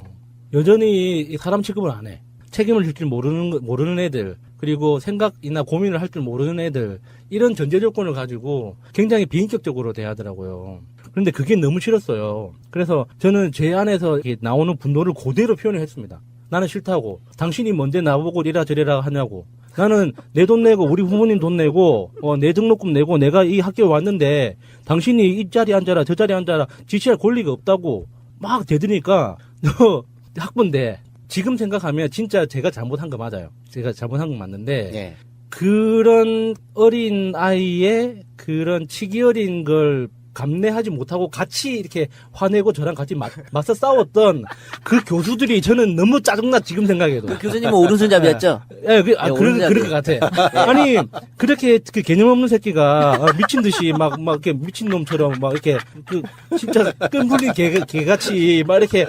여전히 사람 취급을 안 해. 책임을 질 줄 모르는 애들, 그리고 생각이나 고민을 할 줄 모르는 애들, 이런 전제 조건을 가지고 굉장히 비인격적으로 대하더라고요. 그런데 그게 너무 싫었어요. 그래서 저는 제 안에서 이렇게 나오는 분노를 그대로 표현을 했습니다. 나는 싫다고. 당신이 뭔데 나보고 이라 저래라 하냐고. 나는 내 돈 내고 우리 부모님 돈 내고 내 등록금 내고 내가 이 학교에 왔는데 당신이 이 자리에 앉아라 저 자리에 앉아라 지시할 권리가 없다고 막 대드니까 너 학부인데 지금 생각하면 진짜 제가 잘못한 거 맞아요. 제가 잘못한 건 맞는데 네. 그런 어린 아이의 그런 치기 어린 걸 감내하지 못하고 같이 이렇게 화내고 저랑 같이 맞서 싸웠던 그 교수들이 저는 너무 짜증나 지금 생각해도. 그 교수님은 오른손잡이였죠? 예, 그럴 것 같아. 아니 그렇게 그 개념 없는 새끼가 미친 듯이 막 이렇게 미친 놈처럼 막 이렇게 그 진짜 끈 풀린 개같이 막 이렇게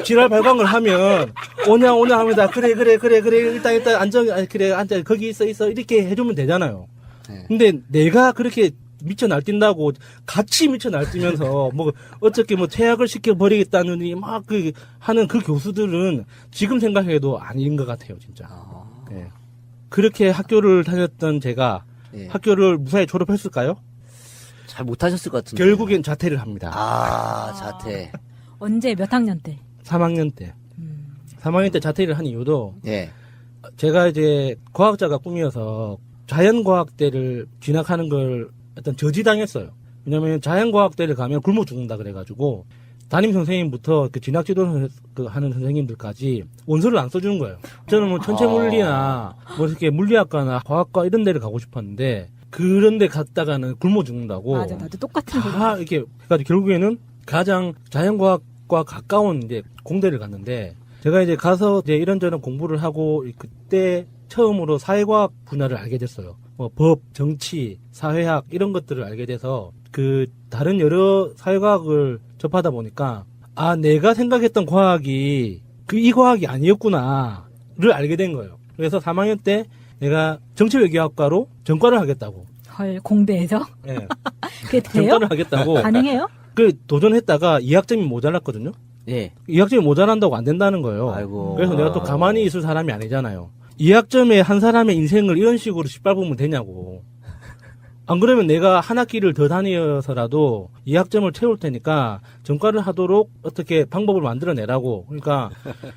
지랄 발광을 하면 오냐 합니다. 그래 일단 앉아 거기 있어 이렇게 해주면 되잖아요. 근데 내가 그렇게 미쳐 날뛴다고 같이 미쳐 날뛰면서 뭐 어떻게 뭐 퇴학을 시켜버리겠다느니 막 그 하는 그 교수들은 지금 생각해도 아닌 것 같아요, 진짜. 네. 그렇게 학교를 다녔던 제가 학교를 무사히 졸업했을까요? 잘 못하셨을 것 같은데. 결국엔 자퇴를 합니다. 자퇴. 언제 몇 학년 때? 3학년 때. 3학년 때 자퇴를 한 이유도 예. 제가 이제 과학자가 꿈이어서 자연과학대를 진학하는 걸 어떤 저지당했어요. 왜냐면 자연과학대를 가면 굶어 죽는다 그래가지고 담임 선생님부터 그 진학 지도 하는 선생님들까지 원서를 안 써주는 거예요. 저는 뭐 천체물리나 뭐 이렇게 물리학과나 과학과 이런 데를 가고 싶었는데 그런 데 갔다가는 굶어 죽는다고. 맞아, 나도 똑같은 소리. 이렇게 해가지고 결국에는 가장 자연과학과 가까운 이제 공대를 갔는데 제가 이제 가서 이제 이런저런 공부를 하고 그때 처음으로 사회과학 분야를 알게 됐어요. 뭐 법, 정치, 사회학 이런 것들을 알게 돼서 그 다른 여러 사회과학을 접하다 보니까 내가 생각했던 과학이 이 과학이 아니었구나를 알게 된 거예요. 그래서 3학년 때 내가 정치외교학과로 전과를 하겠다고. 헐, 공대에서? 네. 그게 돼요? 전과를 하겠다고. 가능해요? 도전했다가 2학점이 모자랐거든요. 예. 2학점이 모자란다고 안 된다는 거예요. 아이고. 그래서 내가 또 가만히 있을 사람이 아니잖아요. 2학점에 한 사람의 인생을 이런 식으로 짓밟으면 되냐고. 안 그러면 내가 한 학기를 더 다녀서라도 2학점을 채울 테니까 전과를 하도록 어떻게 방법을 만들어내라고. 그러니까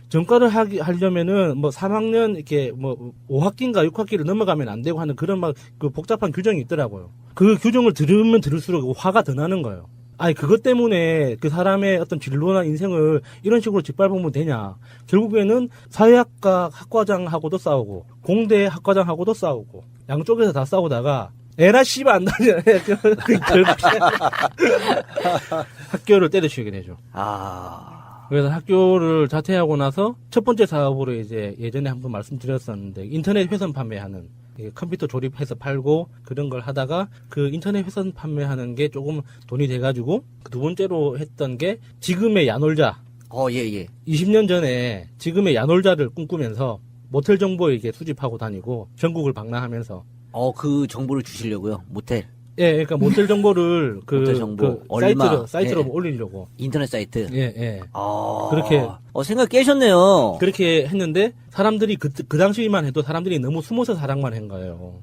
전과를 하려면은 뭐 3학년 이렇게 뭐 5학기인가 6학기를 넘어가면 안 되고 하는 그런 막 그 복잡한 규정이 있더라고요. 그 규정을 들으면 들을수록 화가 더 나는 거예요. 그것 때문에 그 사람의 어떤 진로나 인생을 이런 식으로 짓밟으면 되냐. 결국에는 사회학과 학과장하고도 싸우고, 공대 학과장하고도 싸우고, 양쪽에서 다 싸우다가, 에라 씨발 안 다녀. 학교를 때려치우게 되죠. 그래서 학교를 자퇴하고 나서 첫 번째 사업으로 이제 예전에 한번 말씀드렸었는데, 인터넷 회선 판매하는, 컴퓨터 조립해서 팔고 그런 걸 하다가 그 인터넷 회선 판매하는 게 조금 돈이 돼가지고 두 번째로 했던 게 지금의 야놀자. 예. 20년 전에 지금의 야놀자를 꿈꾸면서 모텔 정보 이렇게 수집하고 다니고 전국을 방랑하면서. 그 정보를 주시려고요? 모텔? 예, 그러니까 모텔 정보를 모텔 정보 사이트로 올리려고. 인터넷 사이트? 예. 그렇게. 생각 깨셨네요. 그렇게 했는데 사람들이 그 당시만 해도 사람들이 너무 숨어서 사랑만 한 거예요.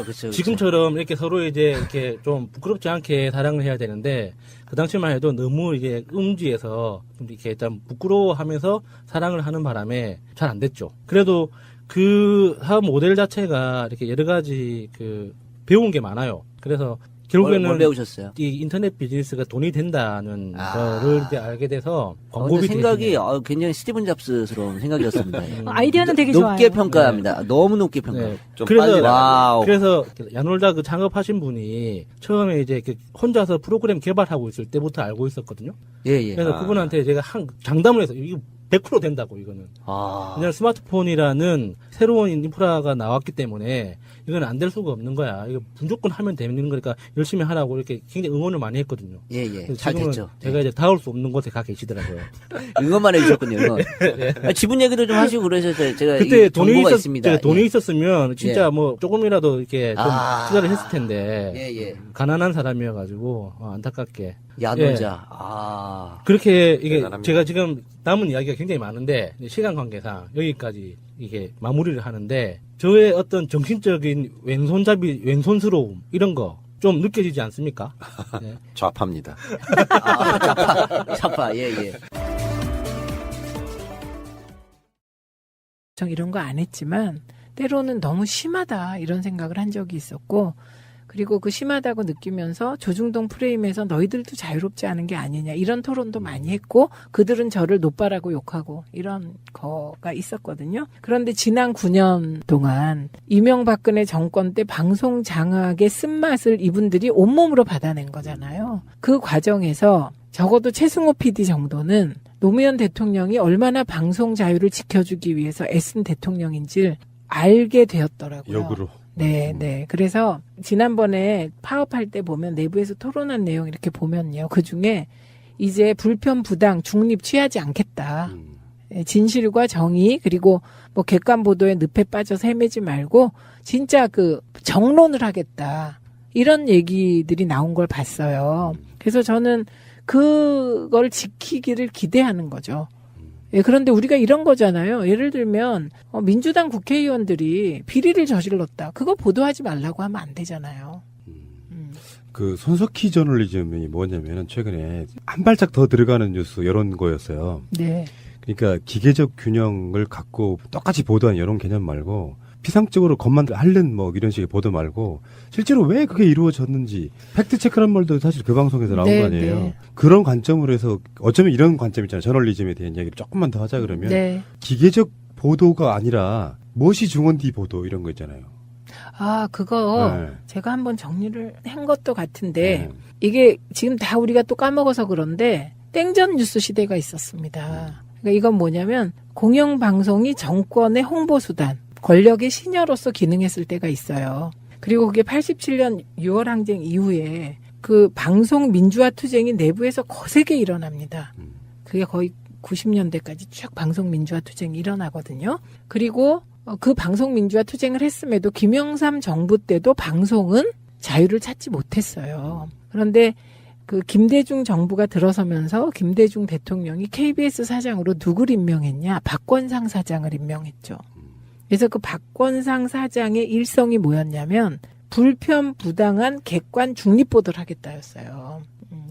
그쵸. 지금처럼 이렇게 서로 이제 이렇게 좀 부끄럽지 않게 사랑을 해야 되는데 그 당시만 해도 너무 이제 음지에서 이렇게 좀 부끄러워하면서 사랑을 하는 바람에 잘 안 됐죠. 그래도 그 사업 모델 자체가 이렇게 여러 가지 배운 게 많아요. 그래서 결국에는 뭘 배우셨어요? 이 인터넷 비즈니스가 돈이 된다는 거를 이제 알게 돼서 근데 광고비 생각이 굉장히 스티븐 잡스스러운 생각이었습니다. 아이디어는 되게 높게 좋아요. 평가합니다. 너무 높게 평가. 네. 좀 그래서 빨리 와우. 그래서 야놀다 그 창업하신 분이 처음에 이제 이렇게 혼자서 프로그램 개발하고 있을 때부터 알고 있었거든요. 예. 그래서 그분한테 제가 장담을 해서 이거 100% 된다고 이거는. 그냥 스마트폰이라는 새로운 인프라가 나왔기 때문에 이건 안 될 수가 없는 거야. 이거 무조건 하면 되는 거니까 열심히 하라고 이렇게 굉장히 응원을 많이 했거든요. 예. 잘 됐죠. 제가 이제 닿을 수 없는 곳에 가 계시더라고요. 응원만 해주셨군요. 응원. 지분 얘기도 좀 하시고 그러셔서 제가 그때 이 정보가 있습니다. 돈이 예. 있었으면 진짜 예. 뭐 조금이라도 이렇게 좀 투자를 했을 텐데 예. 가난한 사람이어가지고 안타깝게 야놀자. 그렇게 이게 대단합니다. 제가 지금 남은 이야기가 굉장히 많은데 시간 관계상 여기까지 이게 마무리를 하는데 저의 어떤 정신적인 왼손스러움 이런 거 좀 느껴지지 않습니까? 네. 좌파입니다. 좌파. 예. 이런 거 안 했지만 때로는 너무 심하다 이런 생각을 한 적이 있었고 그리고 그 심하다고 느끼면서 조중동 프레임에서 너희들도 자유롭지 않은 게 아니냐 이런 토론도 많이 했고 그들은 저를 노빠라고 욕하고 이런 거가 있었거든요. 그런데 지난 9년 동안 이명박근혜 정권 때 방송 장악의 쓴맛을 이분들이 온몸으로 받아낸 거잖아요. 그 과정에서 적어도 최승호 PD 정도는 노무현 대통령이 얼마나 방송 자유를 지켜주기 위해서 애쓴 대통령인지를 알게 되었더라고요. 역으로. 네. 그래서 지난번에 파업할 때 보면 내부에서 토론한 내용 이렇게 보면요. 그 중에 이제 불편, 부당, 중립 취하지 않겠다. 진실과 정의 그리고 뭐 객관 보도에 늪에 빠져서 헤매지 말고 진짜 그 정론을 하겠다. 이런 얘기들이 나온 걸 봤어요. 그래서 저는 그걸 지키기를 기대하는 거죠. 예, 그런데 우리가 이런 거잖아요. 예를 들면 민주당 국회의원들이 비리를 저질렀다. 그거 보도하지 말라고 하면 안 되잖아요. 그 손석희 저널리즘이 뭐냐면은 최근에 한 발짝 더 들어가는 뉴스 이런 거였어요. 네. 그러니까 기계적 균형을 갖고 똑같이 보도한 이런 개념 말고 피상적으로 겉만 핥는 뭐 이런 식의 보도 말고 실제로 왜 그게 이루어졌는지 팩트 체크란 말도 사실 그 방송에서 나온 거 아니에요. 네. 그런 관점으로 해서 어쩌면 이런 관점 있잖아요. 저널리즘에 대한 이야기를 조금만 더 하자 그러면 네. 기계적 보도가 아니라 무엇이 중원디 보도 이런 거 있잖아요. 그거 네. 제가 한번 정리를 한 것도 같은데 이게 지금 다 우리가 또 까먹어서 그런데 땡전 뉴스 시대가 있었습니다. 그러니까 이건 뭐냐면 공영방송이 정권의 홍보수단, 권력의 시녀로서 기능했을 때가 있어요. 그리고 그게 87년 6월 항쟁 이후에 그 방송 민주화 투쟁이 내부에서 거세게 일어납니다. 그게 거의 90년대까지 쭉 방송 민주화 투쟁이 일어나거든요. 그리고 그 방송 민주화 투쟁을 했음에도 김영삼 정부 때도 방송은 자유를 찾지 못했어요. 그런데 그 김대중 정부가 들어서면서 김대중 대통령이 KBS 사장으로 누굴 임명했냐? 박권상 사장을 임명했죠. 그래서 그 박권상 사장의 일성이 뭐였냐면 불편, 부당한 객관 중립보도를 하겠다였어요.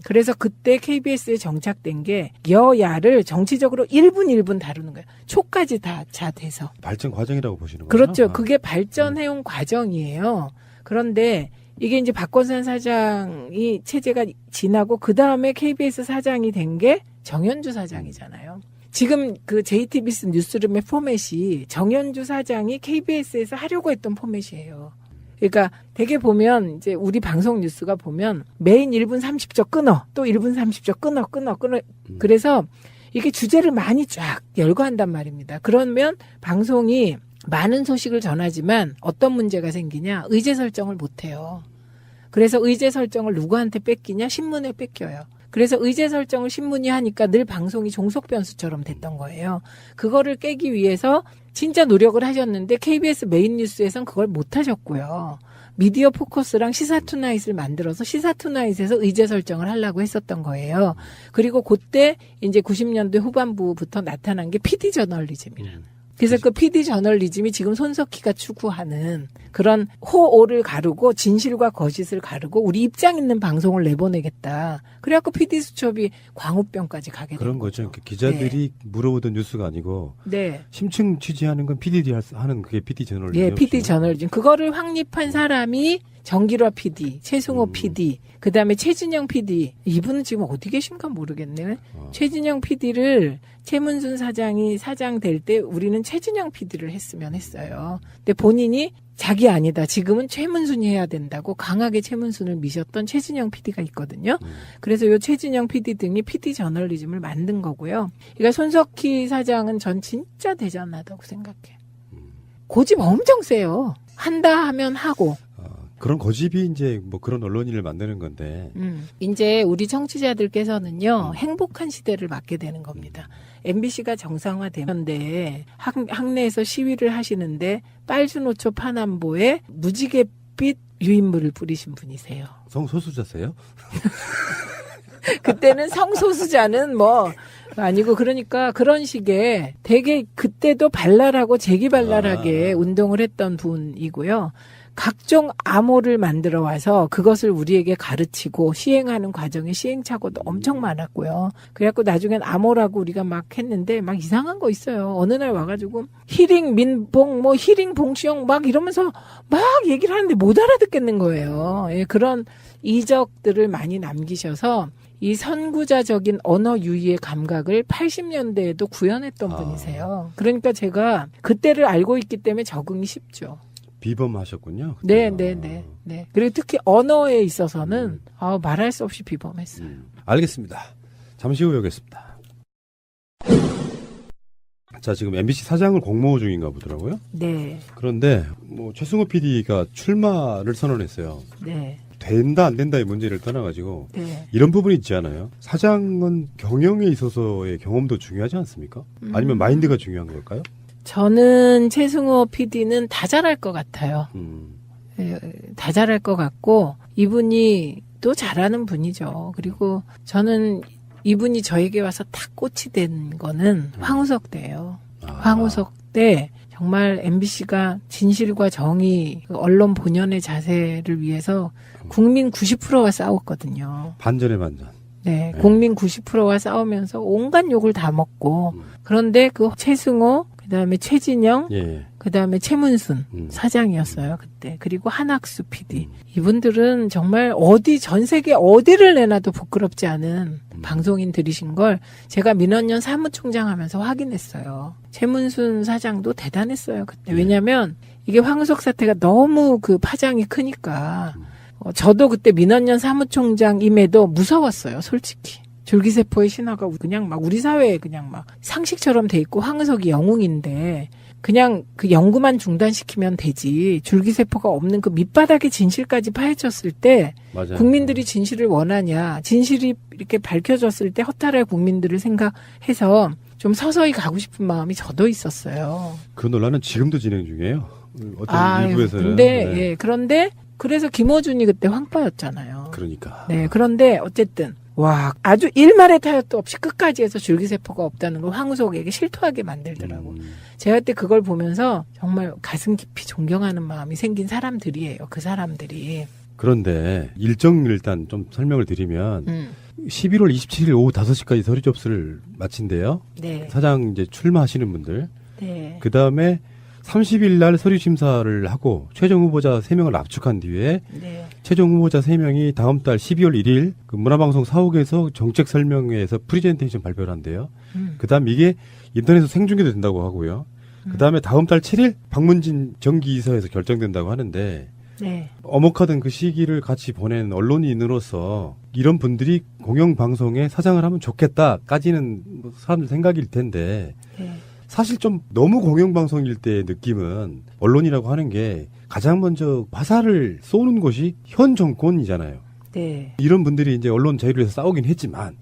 그래서 그때 KBS에 정착된 게 여야를 정치적으로 1분 다루는 거예요. 초까지 다 돼서. 발전 과정이라고 보시는 거죠? 그렇죠. 그게 발전해온 과정이에요. 그런데 이게 이제 박권산 사장이 체제가 지나고 그 다음에 KBS 사장이 된 게 정현주 사장이잖아요. 지금 그 JTBC 뉴스룸의 포맷이 정현주 사장이 KBS에서 하려고 했던 포맷이에요. 그러니까 되게 보면 이제 우리 방송 뉴스가 보면 메인 1분 30초 끊어. 또 1분 30초 끊어. 그래서 이게 주제를 많이 쫙 열거한단 말입니다. 그러면 방송이 많은 소식을 전하지만 어떤 문제가 생기냐? 의제 설정을 못 해요. 그래서 의제 설정을 누구한테 뺏기냐? 신문에 뺏겨요. 그래서 의제 설정을 신문이 하니까 늘 방송이 종속 변수처럼 됐던 거예요. 그거를 깨기 위해서 진짜 노력을 하셨는데 KBS 메인 뉴스에선 그걸 못 하셨고요. 미디어 포커스랑 시사투나잇을 만들어서 시사투나잇에서 의제 설정을 하려고 했었던 거예요. 그리고 그때 이제 90년대 후반부부터 나타난 게 PD 저널리즘이라는. 그래서 그 PD 저널리즘이 지금 손석희가 추구하는 그런 호오를 가르고 진실과 거짓을 가르고 우리 입장 있는 방송을 내보내겠다. 그래갖고 PD 수첩이 광우병까지 가게 된 그런 거죠. 그러니까 기자들이 물어보던 뉴스가 아니고 네. 심층 취재하는 건 PD들이 하는 그게 PD 저널리즘. 예, PD 저널리즘. 그거를 확립한 사람이 정기화 PD, 최승호 PD, 그 다음에 최진영 PD. 이분은 지금 어디 계신가 모르겠네. 최진영 PD를 최문순 사장이 사장 될 때 우리는 최진영 PD를 했으면 했어요. 근데 본인이 자기 아니다. 지금은 최문순이 해야 된다고 강하게 최문순을 미셨던 최진영 PD가 있거든요. 그래서 요 최진영 PD 등이 PD 저널리즘을 만든 거고요. 그러니까 손석희 사장은 전 진짜 대단하다고 생각해. 고집 엄청 세요. 한다 하면 하고. 그런 고집이 이제 뭐 그런 언론인을 만드는 건데. 이제 우리 청취자들께서는요, 행복한 시대를 맞게 되는 겁니다. MBC가 정상화되는데 학내에서 시위를 하시는데 빨주노초 파남보에 무지갯빛 유인물을 뿌리신 분이세요. 성소수자세요? 그때는 성소수자는 뭐 아니고 그러니까 그런 식의 되게 그때도 발랄하고 재기발랄하게 운동을 했던 분이고요. 각종 암호를 만들어 와서 그것을 우리에게 가르치고 시행하는 과정에 시행착오도 엄청 많았고요. 그래갖고 나중엔 암호라고 우리가 막 했는데 막 이상한 거 있어요. 어느 날 와가지고 히링 민봉 뭐 히링 봉시영 막 이러면서 막 얘기를 하는데 못 알아듣겠는 거예요. 예, 그런 이적들을 많이 남기셔서 이 선구자적인 언어 유희의 감각을 80년대에도 구현했던 분이세요. 그러니까 제가 그때를 알고 있기 때문에 적응이 쉽죠. 비범하셨군요. 네. 그리고 특히 언어에 있어서는 말할 수 없이 비범했어요. 알겠습니다. 잠시 후에 오겠습니다. 자, 지금 MBC 사장을 공모 중인가 보더라고요. 네. 그런데 뭐 최승호 PD가 출마를 선언했어요. 네. 된다 안 된다의 문제를 떠나가지고 네. 이런 부분이 있지 않아요? 사장은 경영에 있어서의 경험도 중요하지 않습니까? 아니면 마인드가 중요한 걸까요? 저는 최승호 PD는 다 잘할 것 같아요. 다 잘할 것 같고 이분이 또 잘하는 분이죠. 그리고 저는 이분이 저에게 와서 탁 꽃이 된 거는 황우석 때예요. 황우석 때 정말 MBC가 진실과 정의, 언론 본연의 자세를 위해서 국민 90%가 싸웠거든요. 반전의 반전. 네, 국민 90%가 싸우면서 온갖 욕을 다 먹고 그런데 그 최승호 그다음에 최진영, 그다음에 최문순 사장이었어요 그때. 그리고 한학수 PD. 이분들은 정말 전 세계 어디를 내놔도 부끄럽지 않은 방송인들이신 걸 제가 민원연 사무총장 하면서 확인했어요. 최문순 사장도 대단했어요 그때. 왜냐하면 이게 황우석 사태가 너무 그 파장이 크니까 저도 그때 민원연 사무총장임에도 무서웠어요 솔직히. 줄기세포의 신화가 그냥 막 우리 사회에 그냥 막 상식처럼 돼 있고 황우석이 영웅인데 그냥 그 연구만 중단시키면 되지 줄기세포가 없는 그 밑바닥의 진실까지 파헤쳤을 때 맞아요. 국민들이 진실을 원하냐 진실이 이렇게 밝혀졌을 때 허탈할 국민들을 생각해서 좀 서서히 가고 싶은 마음이 저도 있었어요. 그 논란은 지금도 진행 중이에요. 어떤 일부에서는. 근데 그런데 그래서 김어준이 그때 황빠였잖아요. 그러니까. 네, 그런데 어쨌든 와, 아주 일말의 타협도 없이 끝까지 해서 줄기세포가 없다는 걸 황우석에게 실토하게 만들더라고. 제가 그때 그걸 보면서 정말 가슴 깊이 존경하는 마음이 생긴 사람들이에요. 그 사람들이. 그런데 일정을 일단 좀 설명을 드리면 11월 27일 오후 5시까지 서류 접수를 마친대요. 네. 사장 이제 출마하시는 분들. 네. 그 다음에 30일 날 서류 심사를 하고 최종 후보자 3명을 압축한 뒤에 네. 최종 후보자 3명이 다음 달 12월 1일 그 문화방송 사옥에서 정책 설명회에서 프리젠테이션 발표를 한대요. 그 다음 이게 인터넷에서 생중계도 된다고 하고요. 그 다음에 다음 달 7일 박문진 정기이사에서 결정된다고 하는데 네. 어목하던 그 시기를 같이 보낸 언론인으로서 이런 분들이 공영방송에 사장을 하면 좋겠다까지는 뭐 사람들 생각일 텐데 네. 사실 좀 너무 공영방송일 때의 느낌은 언론이라고 하는 게 가장 먼저 화살을 쏘는 곳이 현 정권이잖아요. 네. 이런 분들이 이제 언론 자유를 위해서 싸우긴 했지만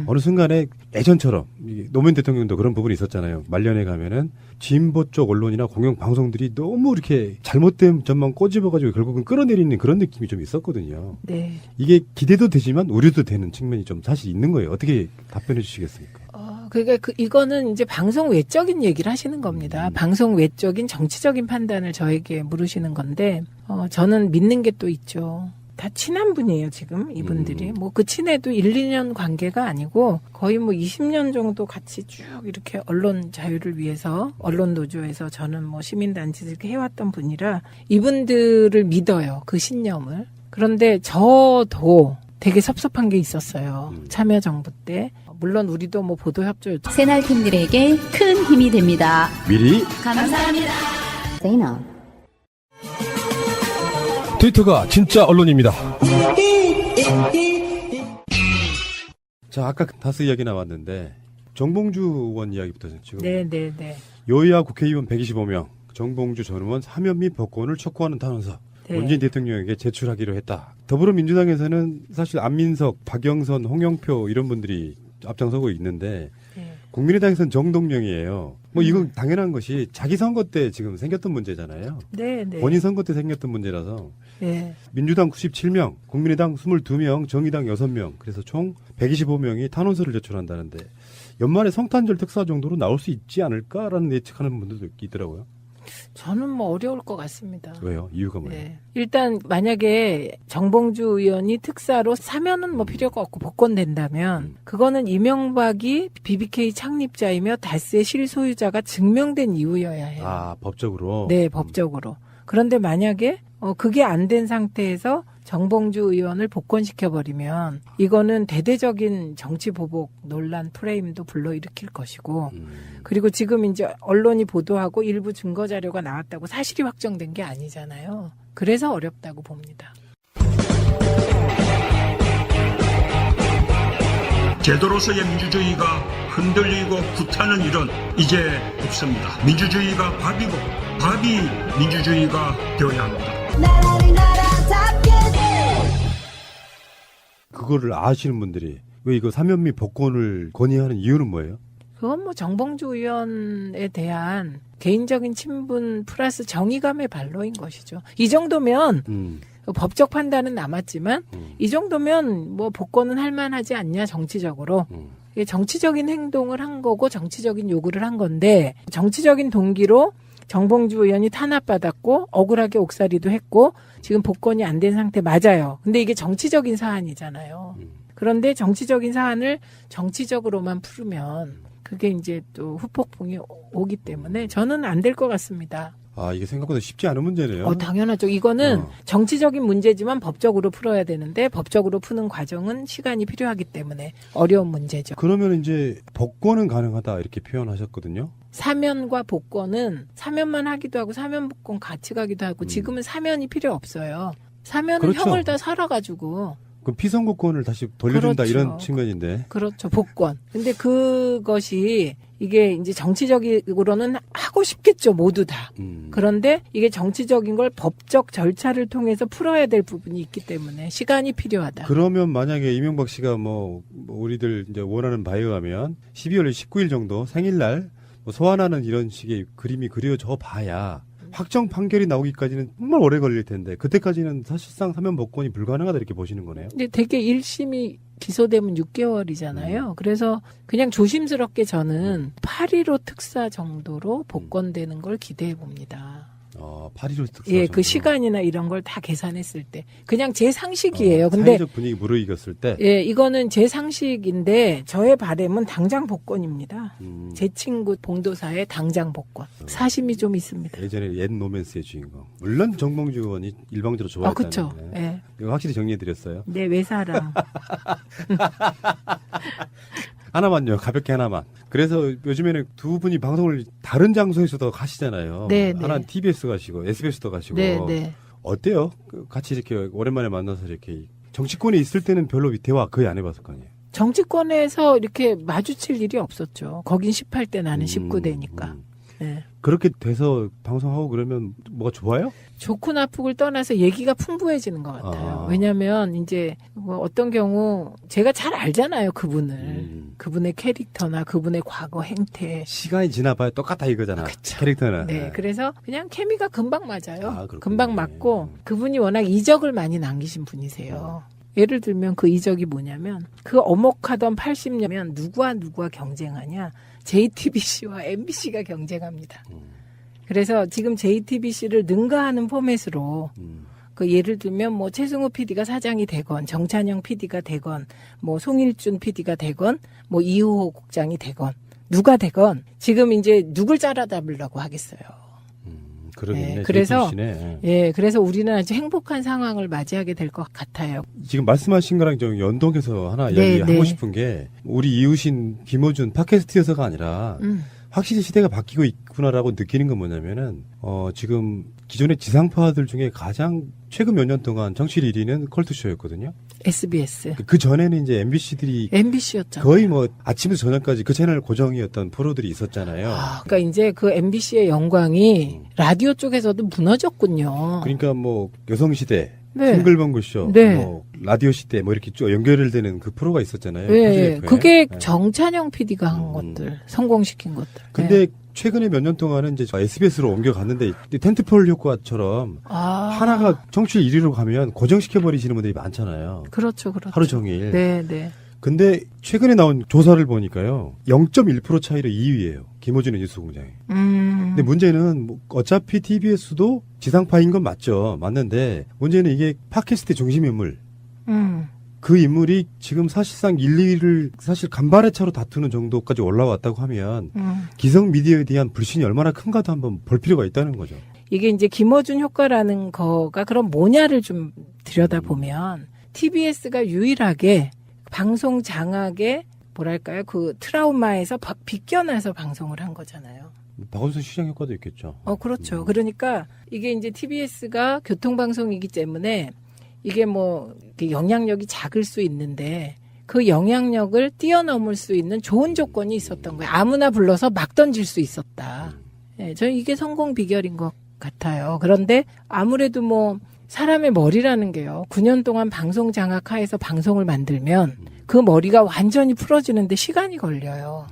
어느 순간에 예전처럼 노무현 대통령도 그런 부분이 있었잖아요. 말년에 가면은 진보 쪽 언론이나 공영방송들이 너무 이렇게 잘못된 점만 꼬집어가지고 결국은 끌어내리는 그런 느낌이 좀 있었거든요. 네. 이게 기대도 되지만 우려도 되는 측면이 좀 사실 있는 거예요. 어떻게 답변해 주시겠습니까? 그러니까 이거는 이제 방송 외적인 얘기를 하시는 겁니다. 방송 외적인 정치적인 판단을 저에게 물으시는 건데, 저는 믿는 게 또 있죠. 다 친한 분이에요, 지금 이분들이. 뭐 그 친해도 1, 2년 관계가 아니고 거의 뭐 20년 정도 같이 쭉 이렇게 언론 자유를 위해서 언론 노조에서 저는 뭐 시민단체에서 이렇게 해왔던 분이라 이분들을 믿어요, 그 신념을. 그런데 저도 되게 섭섭한 게 있었어요. 참여정부 때. 물론 우리도 뭐 보도협조 새날팀들에게 큰 힘이 됩니다. 미리 감사합니다. 세이나. 트위터가 진짜 언론입니다. 자, 아까 다스 이야기 나왔는데 정봉주 의원 이야기부터 지금 네네네. 여야 국회의원 125명, 정봉주 전 의원 사면 및 복권을 촉구하는 탄원서 네. 문재인 대통령에게 제출하기로 했다. 더불어민주당에서는 사실 안민석, 박영선, 홍영표 이런 분들이 앞장서고 있는데 네. 국민의당에서는 정동영이에요. 뭐 이건 당연한 것이 자기 선거 때 지금 생겼던 문제잖아요. 네네. 본인 선거 때 생겼던 문제라서 네. 민주당 97명, 국민의당 22명, 정의당 6명, 그래서 총 125명이 탄원서를 제출한다는데 연말에 성탄절 특사 정도로 나올 수 있지 않을까라는 예측하는 분들도 있더라고요. 저는 뭐 어려울 것 같습니다. 왜요? 이유가 뭐예요? 네. 일단 만약에 정봉주 의원이 특사로 사면은 뭐 필요가 없고 복권된다면 그거는 이명박이 BBK 창립자이며 다스의 실소유자가 증명된 이유여야 해요. 아, 법적으로? 네, 법적으로. 그런데 만약에 그게 안 된 상태에서 정봉주 의원을 복권시켜버리면 이거는 대대적인 정치 보복 논란 프레임도 불러일으킬 것이고 그리고 지금 이제 언론이 보도하고 일부 증거 자료가 나왔다고 사실이 확정된 게 아니잖아요. 그래서 어렵다고 봅니다. 제도로서의 민주주의가 흔들리고 구타는 일은 이제 없습니다. 민주주의가 밥이고 밥이 민주주의가 되어야 합니다. 그거를 아시는 분들이 왜 이거 사면 및 복권을 건의하는 이유는 뭐예요? 그건 뭐 정봉주 의원에 대한 개인적인 친분 플러스 정의감의 발로인 것이죠. 이 정도면 법적 판단은 남았지만 이 정도면 뭐 복권은 할 만하지 않냐 정치적으로. 정치적인 행동을 한 거고 정치적인 요구를 한 건데 정치적인 동기로 정봉주 의원이 탄압받았고 억울하게 옥살이도 했고 지금 복권이 안 된 상태 맞아요. 근데 이게 정치적인 사안이잖아요. 그런데 정치적인 사안을 정치적으로만 풀으면 그게 이제 또 후폭풍이 오기 때문에 저는 안 될 것 같습니다. 아, 이게 생각보다 쉽지 않은 문제네요. 당연하죠. 이거는 정치적인 문제지만 법적으로 풀어야 되는데 법적으로 푸는 과정은 시간이 필요하기 때문에 어려운 문제죠. 그러면 이제 복권은 가능하다 이렇게 표현하셨거든요. 사면과 복권은 사면만 하기도 하고 사면 복권 같이 가기도 하고 지금은 사면이 필요 없어요. 사면은 그렇죠. 형을 다 살아가지고. 그럼 피선거권을 다시 돌려준다 그렇죠. 이런 측면인데. 그렇죠. 복권. 근데 그것이 이게 이제 정치적으로는 하고 싶겠죠. 모두 다. 그런데 이게 정치적인 걸 법적 절차를 통해서 풀어야 될 부분이 있기 때문에 시간이 필요하다. 그러면 만약에 이명박 씨가 뭐 우리들 이제 원하는 바에 의하면 12월 19일 정도 생일날 뭐 소환하는 이런 식의 그림이 그려져 봐야 확정 판결이 나오기까지는 정말 오래 걸릴 텐데 그때까지는 사실상 사면 복권이 불가능하다 이렇게 보시는 거네요. 근데 되게 1심이 기소되면 6개월이잖아요. 그래서 그냥 조심스럽게 저는 8.15 특사 정도로 복권되는 걸 기대해 봅니다. 8.15 특사 예, 정도. 그 시간이나 이런 걸 다 계산했을 때 그냥 제 상식이에요. 근데 사회적 분위기 무르익었을 때. 예, 이거는 제 상식인데 저의 바람은 당장 복권입니다. 제 친구 봉도사의 당장 복권. 사심이 좀 있습니다. 예전에 옛 노맨스의 주인공. 물론 정봉주 의원이 일방적으로 좋아했다는. 그렇죠. 예. 이거 확실히 정리해드렸어요. 네, 외사람. 하나만요. 가볍게 하나만. 그래서 요즘에는 두 분이 방송을 다른 장소에서도 가시잖아요. 네, 하나는 네. TBS 가시고 SBS도 가시고. 네, 네. 어때요? 같이 이렇게 오랜만에 만나서 이렇게 정치권에 있을 때는 별로 대화 거의 안 해봤을 거 아니에요. 정치권에서 이렇게 마주칠 일이 없었죠. 거긴 18대 나는 19대니까. 네. 그렇게 돼서 방송하고 그러면 뭐가 좋아요? 좋고 나쁘고를 떠나서 얘기가 풍부해지는 것 같아요. 왜냐하면 이제 뭐 어떤 경우 제가 잘 알잖아요. 그분을. 그분의 캐릭터나 그분의 과거 행태. 시간이 지나봐야 똑같다 이거잖아. 캐릭터는. 네, 그래서 그냥 케미가 금방 맞아요. 그렇군요. 금방 맞고 그분이 워낙 이적을 많이 남기신 분이세요. 예를 들면 그 이적이 뭐냐면 그 엄혹하던 80년이면 누구와 경쟁하냐. JTBC와 MBC가 경쟁합니다. 그래서 지금 JTBC를 능가하는 포맷으로 그 예를 들면 뭐 최승호 PD가 사장이 되건 정찬영 PD가 되건 뭐 송일준 PD가 되건 뭐 이우호 국장이 되건 누가 되건 지금 이제 누굴 짜라잡으려고 하겠어요. 그러겠네. 그래서 재밌으시네. 그래서 우리는 아주 행복한 상황을 맞이하게 될 것 같아요. 지금 말씀하신 거랑 좀 연동해서 하나 이야기하고 싶은 게 우리 이웃인 김어준 팟캐스트여서가 아니라 확실히 시대가 바뀌고 있구나라고 느끼는 건 뭐냐면은 지금 기존의 지상파들 중에 가장 최근 몇 년 동안 정치율 1위는 컬투쇼였거든요. SBS. 그 전에는 이제 MBC들이 MBC였잖아요. 거의 뭐 아침부터 저녁까지 그 채널 고정이었던 프로들이 있었잖아요. 그러니까 이제 그 MBC의 영광이 라디오 쪽에서도 무너졌군요. 그러니까 뭐 여성시대, 네. 싱글벙글쇼, 네. 뭐 라디오 시대 뭐 이렇게 쭉 연결되는 그 프로가 있었잖아요. 네, 표준FM. 그게 정찬영 PD가 한 것들, 성공시킨 것들. 근데 최근에 몇 년 동안은 이제 SBS로 옮겨갔는데 텐트폴 효과처럼 하나가 청취율 1위로 가면 고정시켜버리시는 분들이 많잖아요. 그렇죠, 그렇죠. 하루 종일. 네, 네. 근데 최근에 나온 조사를 보니까요. 0.1% 차이로 2위예요. 김어준의 뉴스공장이. 근데 문제는 뭐 어차피 TBS도 지상파인 건 맞죠. 맞는데 문제는 이게 팟캐스트 중심 인물. 그 인물이 지금 사실상 1, 2위를 사실 간발의 차로 다투는 정도까지 올라왔다고 하면 기성 미디어에 대한 불신이 얼마나 큰가도 한번 볼 필요가 있다는 거죠. 이게 이제 김어준 효과라는 거가 그럼 뭐냐를 좀 들여다보면 TBS가 유일하게 방송 장악의 뭐랄까요? 그 트라우마에서 비껴나서 방송을 한 거잖아요. 박원순 시장 효과도 있겠죠. 그렇죠. 그러니까 이게 이제 TBS가 교통방송이기 때문에 이게 뭐 영향력이 작을 수 있는데 그 영향력을 뛰어넘을 수 있는 좋은 조건이 있었던 거예요. 아무나 불러서 막 던질 수 있었다. 저는 이게 성공 비결인 것 같아요. 그런데 아무래도 뭐 사람의 머리라는 게요. 9년 동안 방송 장악하에서 방송을 만들면 그 머리가 완전히 풀어지는데 시간이 걸려요.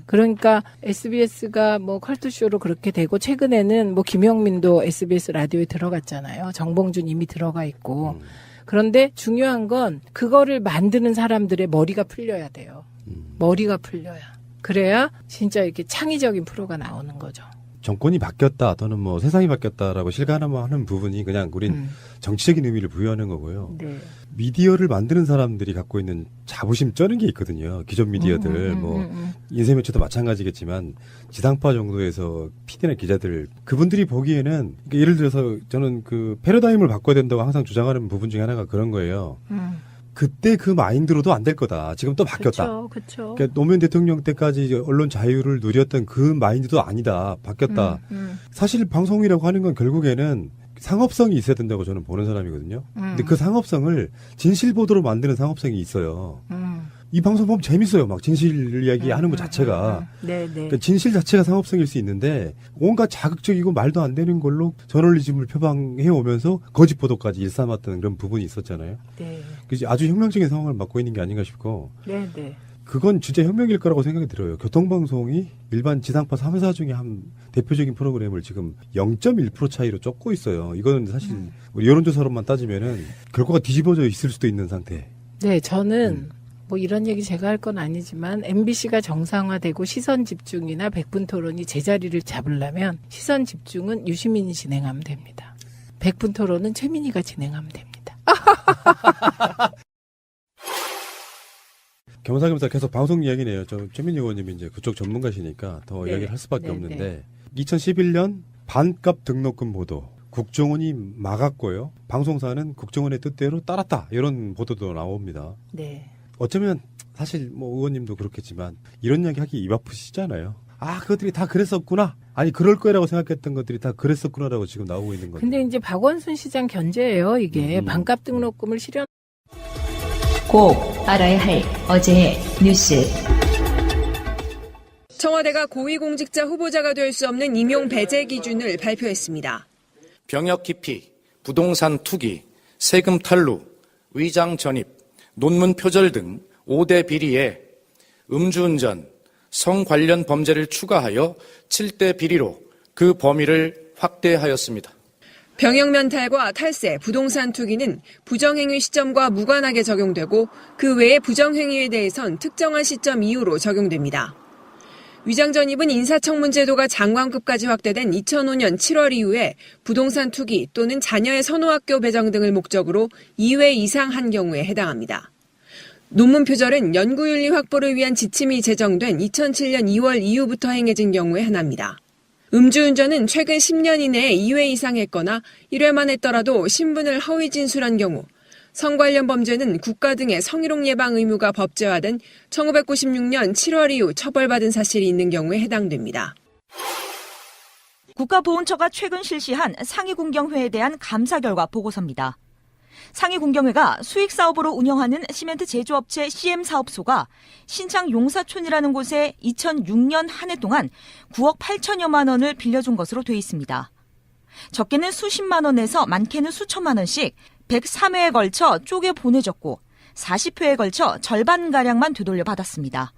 그러니까 SBS가 뭐 컬투쇼로 그렇게 되고 최근에는 뭐 김영민도 SBS 라디오에 들어갔잖아요. 정봉준 이미 들어가 있고. 그런데 중요한 건 그거를 만드는 사람들의 머리가 풀려야 돼요. 머리가 풀려야. 그래야 진짜 이렇게 창의적인 프로가 나오는 거죠. 정권이 바뀌었다 또는 뭐 세상이 바뀌었다라고 실감하는 부분이 그냥 우린 정치적인 의미를 부여하는 거고요. 네. 미디어를 만드는 사람들이 갖고 있는 자부심 쩌는 게 있거든요. 기존 미디어들 뭐 인쇄매체도 마찬가지겠지만 지상파 정도에서 PD나 기자들 그분들이 보기에는 그러니까 예를 들어서 저는 그 패러다임을 바꿔야 된다고 항상 주장하는 부분 중에 하나가 그런 거예요. 그때 그 마인드로도 안 될 거다. 지금 또 바뀌었다. 그렇죠. 그러니까 노무현 대통령 때까지 언론 자유를 누렸던 그 마인드도 아니다. 바뀌었다. 사실 방송이라고 하는 건 결국에는 상업성이 있어야 된다고 저는 보는 사람이거든요. 근데 그 상업성을 진실 보도로 만드는 상업성이 있어요. 이 방송 보면 재밌어요. 막 진실 이야기 하는 것 자체가. 그러니까 진실 자체가 상업성일 수 있는데 온갖 자극적이고 말도 안 되는 걸로 저널리즘을 표방해 오면서 거짓 보도까지 일삼았던 그런 부분이 있었잖아요. 그래서 아주 혁명적인 상황을 맞고 있는 게 아닌가 싶고. 그건 진짜 혁명일 거라고 생각이 들어요. 교통방송이 일반 지상파 3회사 중에 한 대표적인 프로그램을 지금 0.1% 차이로 쫓고 있어요. 이거는 사실 우리 여론조사로만 따지면은 결과가 뒤집어져 있을 수도 있는 상태. 네, 저는 뭐 이런 얘기 제가 할 건 아니지만 MBC가 정상화되고 시선 집중이나 100분 토론이 제자리를 잡으려면 시선 집중은 유시민이 진행하면 됩니다. 100분 토론은 최민희가 진행하면 됩니다. 겸사겸사 계속 방송 이야기네요. 최민희 의원님이 이제 그쪽 전문가시니까 더 이야기를 할 수밖에 없는데 2011년 반값 등록금 보도 국정원이 막았고요. 방송사는 국정원의 뜻대로 따랐다. 이런 보도도 나옵니다. 어쩌면 사실 뭐 의원님도 그렇겠지만 이런 이야기 하기 입 아프시잖아요. 아, 그것들이 다 그랬었구나. 아니 그럴 거라고 생각했던 것들이 다 그랬었구나라고 지금 나오고 있는 건데. 근데 이제 박원순 시장 견제예요. 이게 반값 등록금을 실현. 꼭 알아야 할 어제의 뉴스. 청와대가 고위공직자 후보자가 될 수 없는 임용 배제 기준을 발표했습니다. 병역 기피, 부동산 투기, 세금 탈루, 위장 전입, 논문 표절 등 5대 비리에 음주운전, 성 관련 범죄를 추가하여 7대 비리로 그 범위를 확대하였습니다. 병역 면탈과 탈세, 부동산 투기는 부정행위 시점과 무관하게 적용되고 그 외의 부정행위에 대해선 특정한 시점 이후로 적용됩니다. 위장 전입은 인사청문 제도가 장관급까지 확대된 2005년 7월 이후에 부동산 투기 또는 자녀의 선호학교 배정 등을 목적으로 2회 이상 한 경우에 해당합니다. 논문 표절은 연구윤리 확보를 위한 지침이 제정된 2007년 2월 이후부터 행해진 경우에 하나입니다. 음주운전은 최근 10년 이내에 2회 이상 했거나 1회만 했더라도 신분을 허위 진술한 경우, 성 관련 범죄는 국가 등의 성희롱 예방 의무가 법제화된 1996년 7월 이후 처벌받은 사실이 있는 경우에 해당됩니다. 국가보훈처가 최근 실시한 상위군경회에 대한 감사 결과 보고서입니다. 상위군경회가 수익사업으로 운영하는 시멘트 제조업체 CM사업소가 신창 용사촌이라는 곳에 2006년 한 해 동안 9억 8천여만 원을 빌려준 것으로 돼 있습니다. 적게는 수십만 원에서 많게는 수천만 원씩 103회에 걸쳐 쪼개 보내줬고 40회에 걸쳐 절반가량만 되돌려 받았습니다.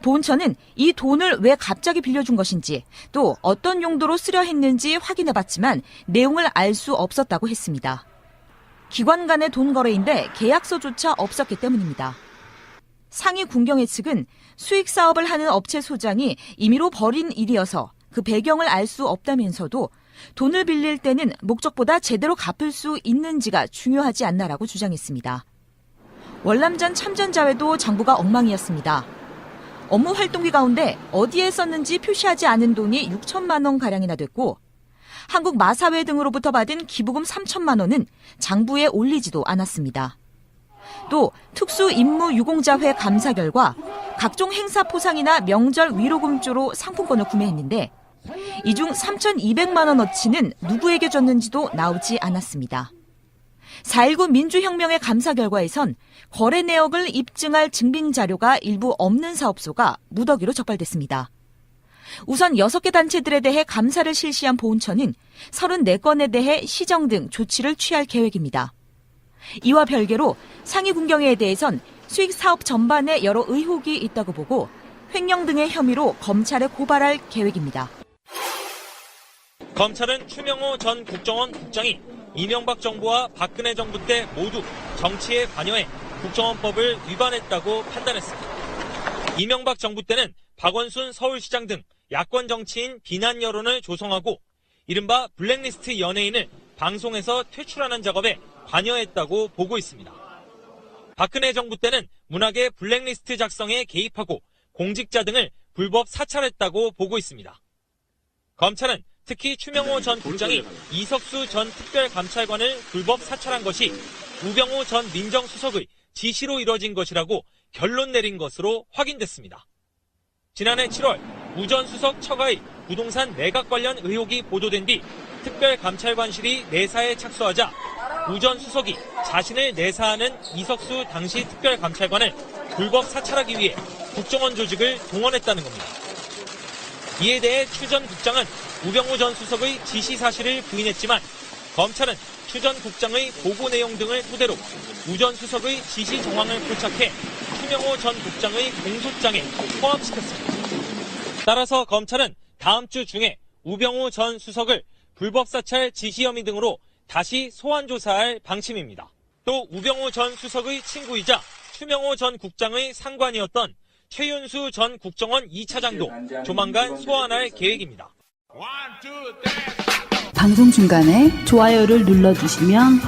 보훈처는 이 돈을 왜 갑자기 빌려준 것인지 또 어떤 용도로 쓰려 했는지 확인해봤지만 내용을 알 수 없었다고 했습니다. 기관 간의 돈 거래인데 계약서조차 없었기 때문입니다. 상위 군경회 측은 수익 사업을 하는 업체 소장이 임의로 벌인 일이어서 그 배경을 알 수 없다면서도 돈을 빌릴 때는 목적보다 제대로 갚을 수 있는지가 중요하지 않나라고 주장했습니다. 월남전 참전자회도 장부가 엉망이었습니다. 업무 활동비 가운데 어디에 썼는지 표시하지 않은 돈이 6천만 원가량이나 됐고 한국 마사회 등으로부터 받은 기부금 3천만 원은 장부에 올리지도 않았습니다. 또 특수임무유공자회 감사 결과 각종 행사 포상이나 명절 위로금조로 상품권을 구매했는데 이 중 3,200만 원어치는 누구에게 줬는지도 나오지 않았습니다. 4.19 민주혁명의 감사 결과에선 거래 내역을 입증할 증빙 자료가 일부 없는 사업소가 무더기로 적발됐습니다. 우선 6개 단체들에 대해 감사를 실시한 보훈처는 34건에 대해 시정 등 조치를 취할 계획입니다. 이와 별개로 상위 군경회에 대해선 수익 사업 전반에 여러 의혹이 있다고 보고 횡령 등의 혐의로 검찰에 고발할 계획입니다. 검찰은 추명호 전 국정원 국장이 이명박 정부와 박근혜 정부 때 모두 정치에 관여해 국정원법을 위반했다고 판단했습니다. 이명박 정부 때는 박원순 서울시장 등 야권 정치인 비난 여론을 조성하고 이른바 블랙리스트 연예인을 방송에서 퇴출하는 작업에 관여했다고 보고 있습니다. 박근혜 정부 때는 문학의 블랙리스트 작성에 개입하고 공직자 등을 불법 사찰했다고 보고 있습니다. 검찰은 특히 추명호 전 국장이 이석수 전 특별감찰관을 불법 사찰한 것이 우병우 전 민정수석의 지시로 이뤄진 것이라고 결론 내린 것으로 확인됐습니다. 지난해 7월 우 전 수석 처가의 부동산 매각 관련 의혹이 보도된 뒤 특별감찰관실이 내사에 착수하자 우 전 수석이 자신을 내사하는 이석수 당시 특별감찰관을 불법 사찰하기 위해 국정원 조직을 동원했다는 겁니다. 이에 대해 추 전 국장은 우병우 전 수석의 지시 사실을 부인했지만 검찰은 추 전 국장의 보고 내용 등을 토대로 우 전 수석의 지시 정황을 포착해 추명호 전 국장의 공소장에 포함시켰습니다. 따라서 검찰은 다음 주 중에 우병우 전 수석을 불법 사찰 지시 혐의 등으로 다시 소환 조사할 방침입니다. 또 우병우 전 수석의 친구이자 추명호 전 국장의 상관이었던 최윤수 전 국정원 2차장도 조만간 소환할 계획입니다. 방송 중간에 좋아요를 눌러주시면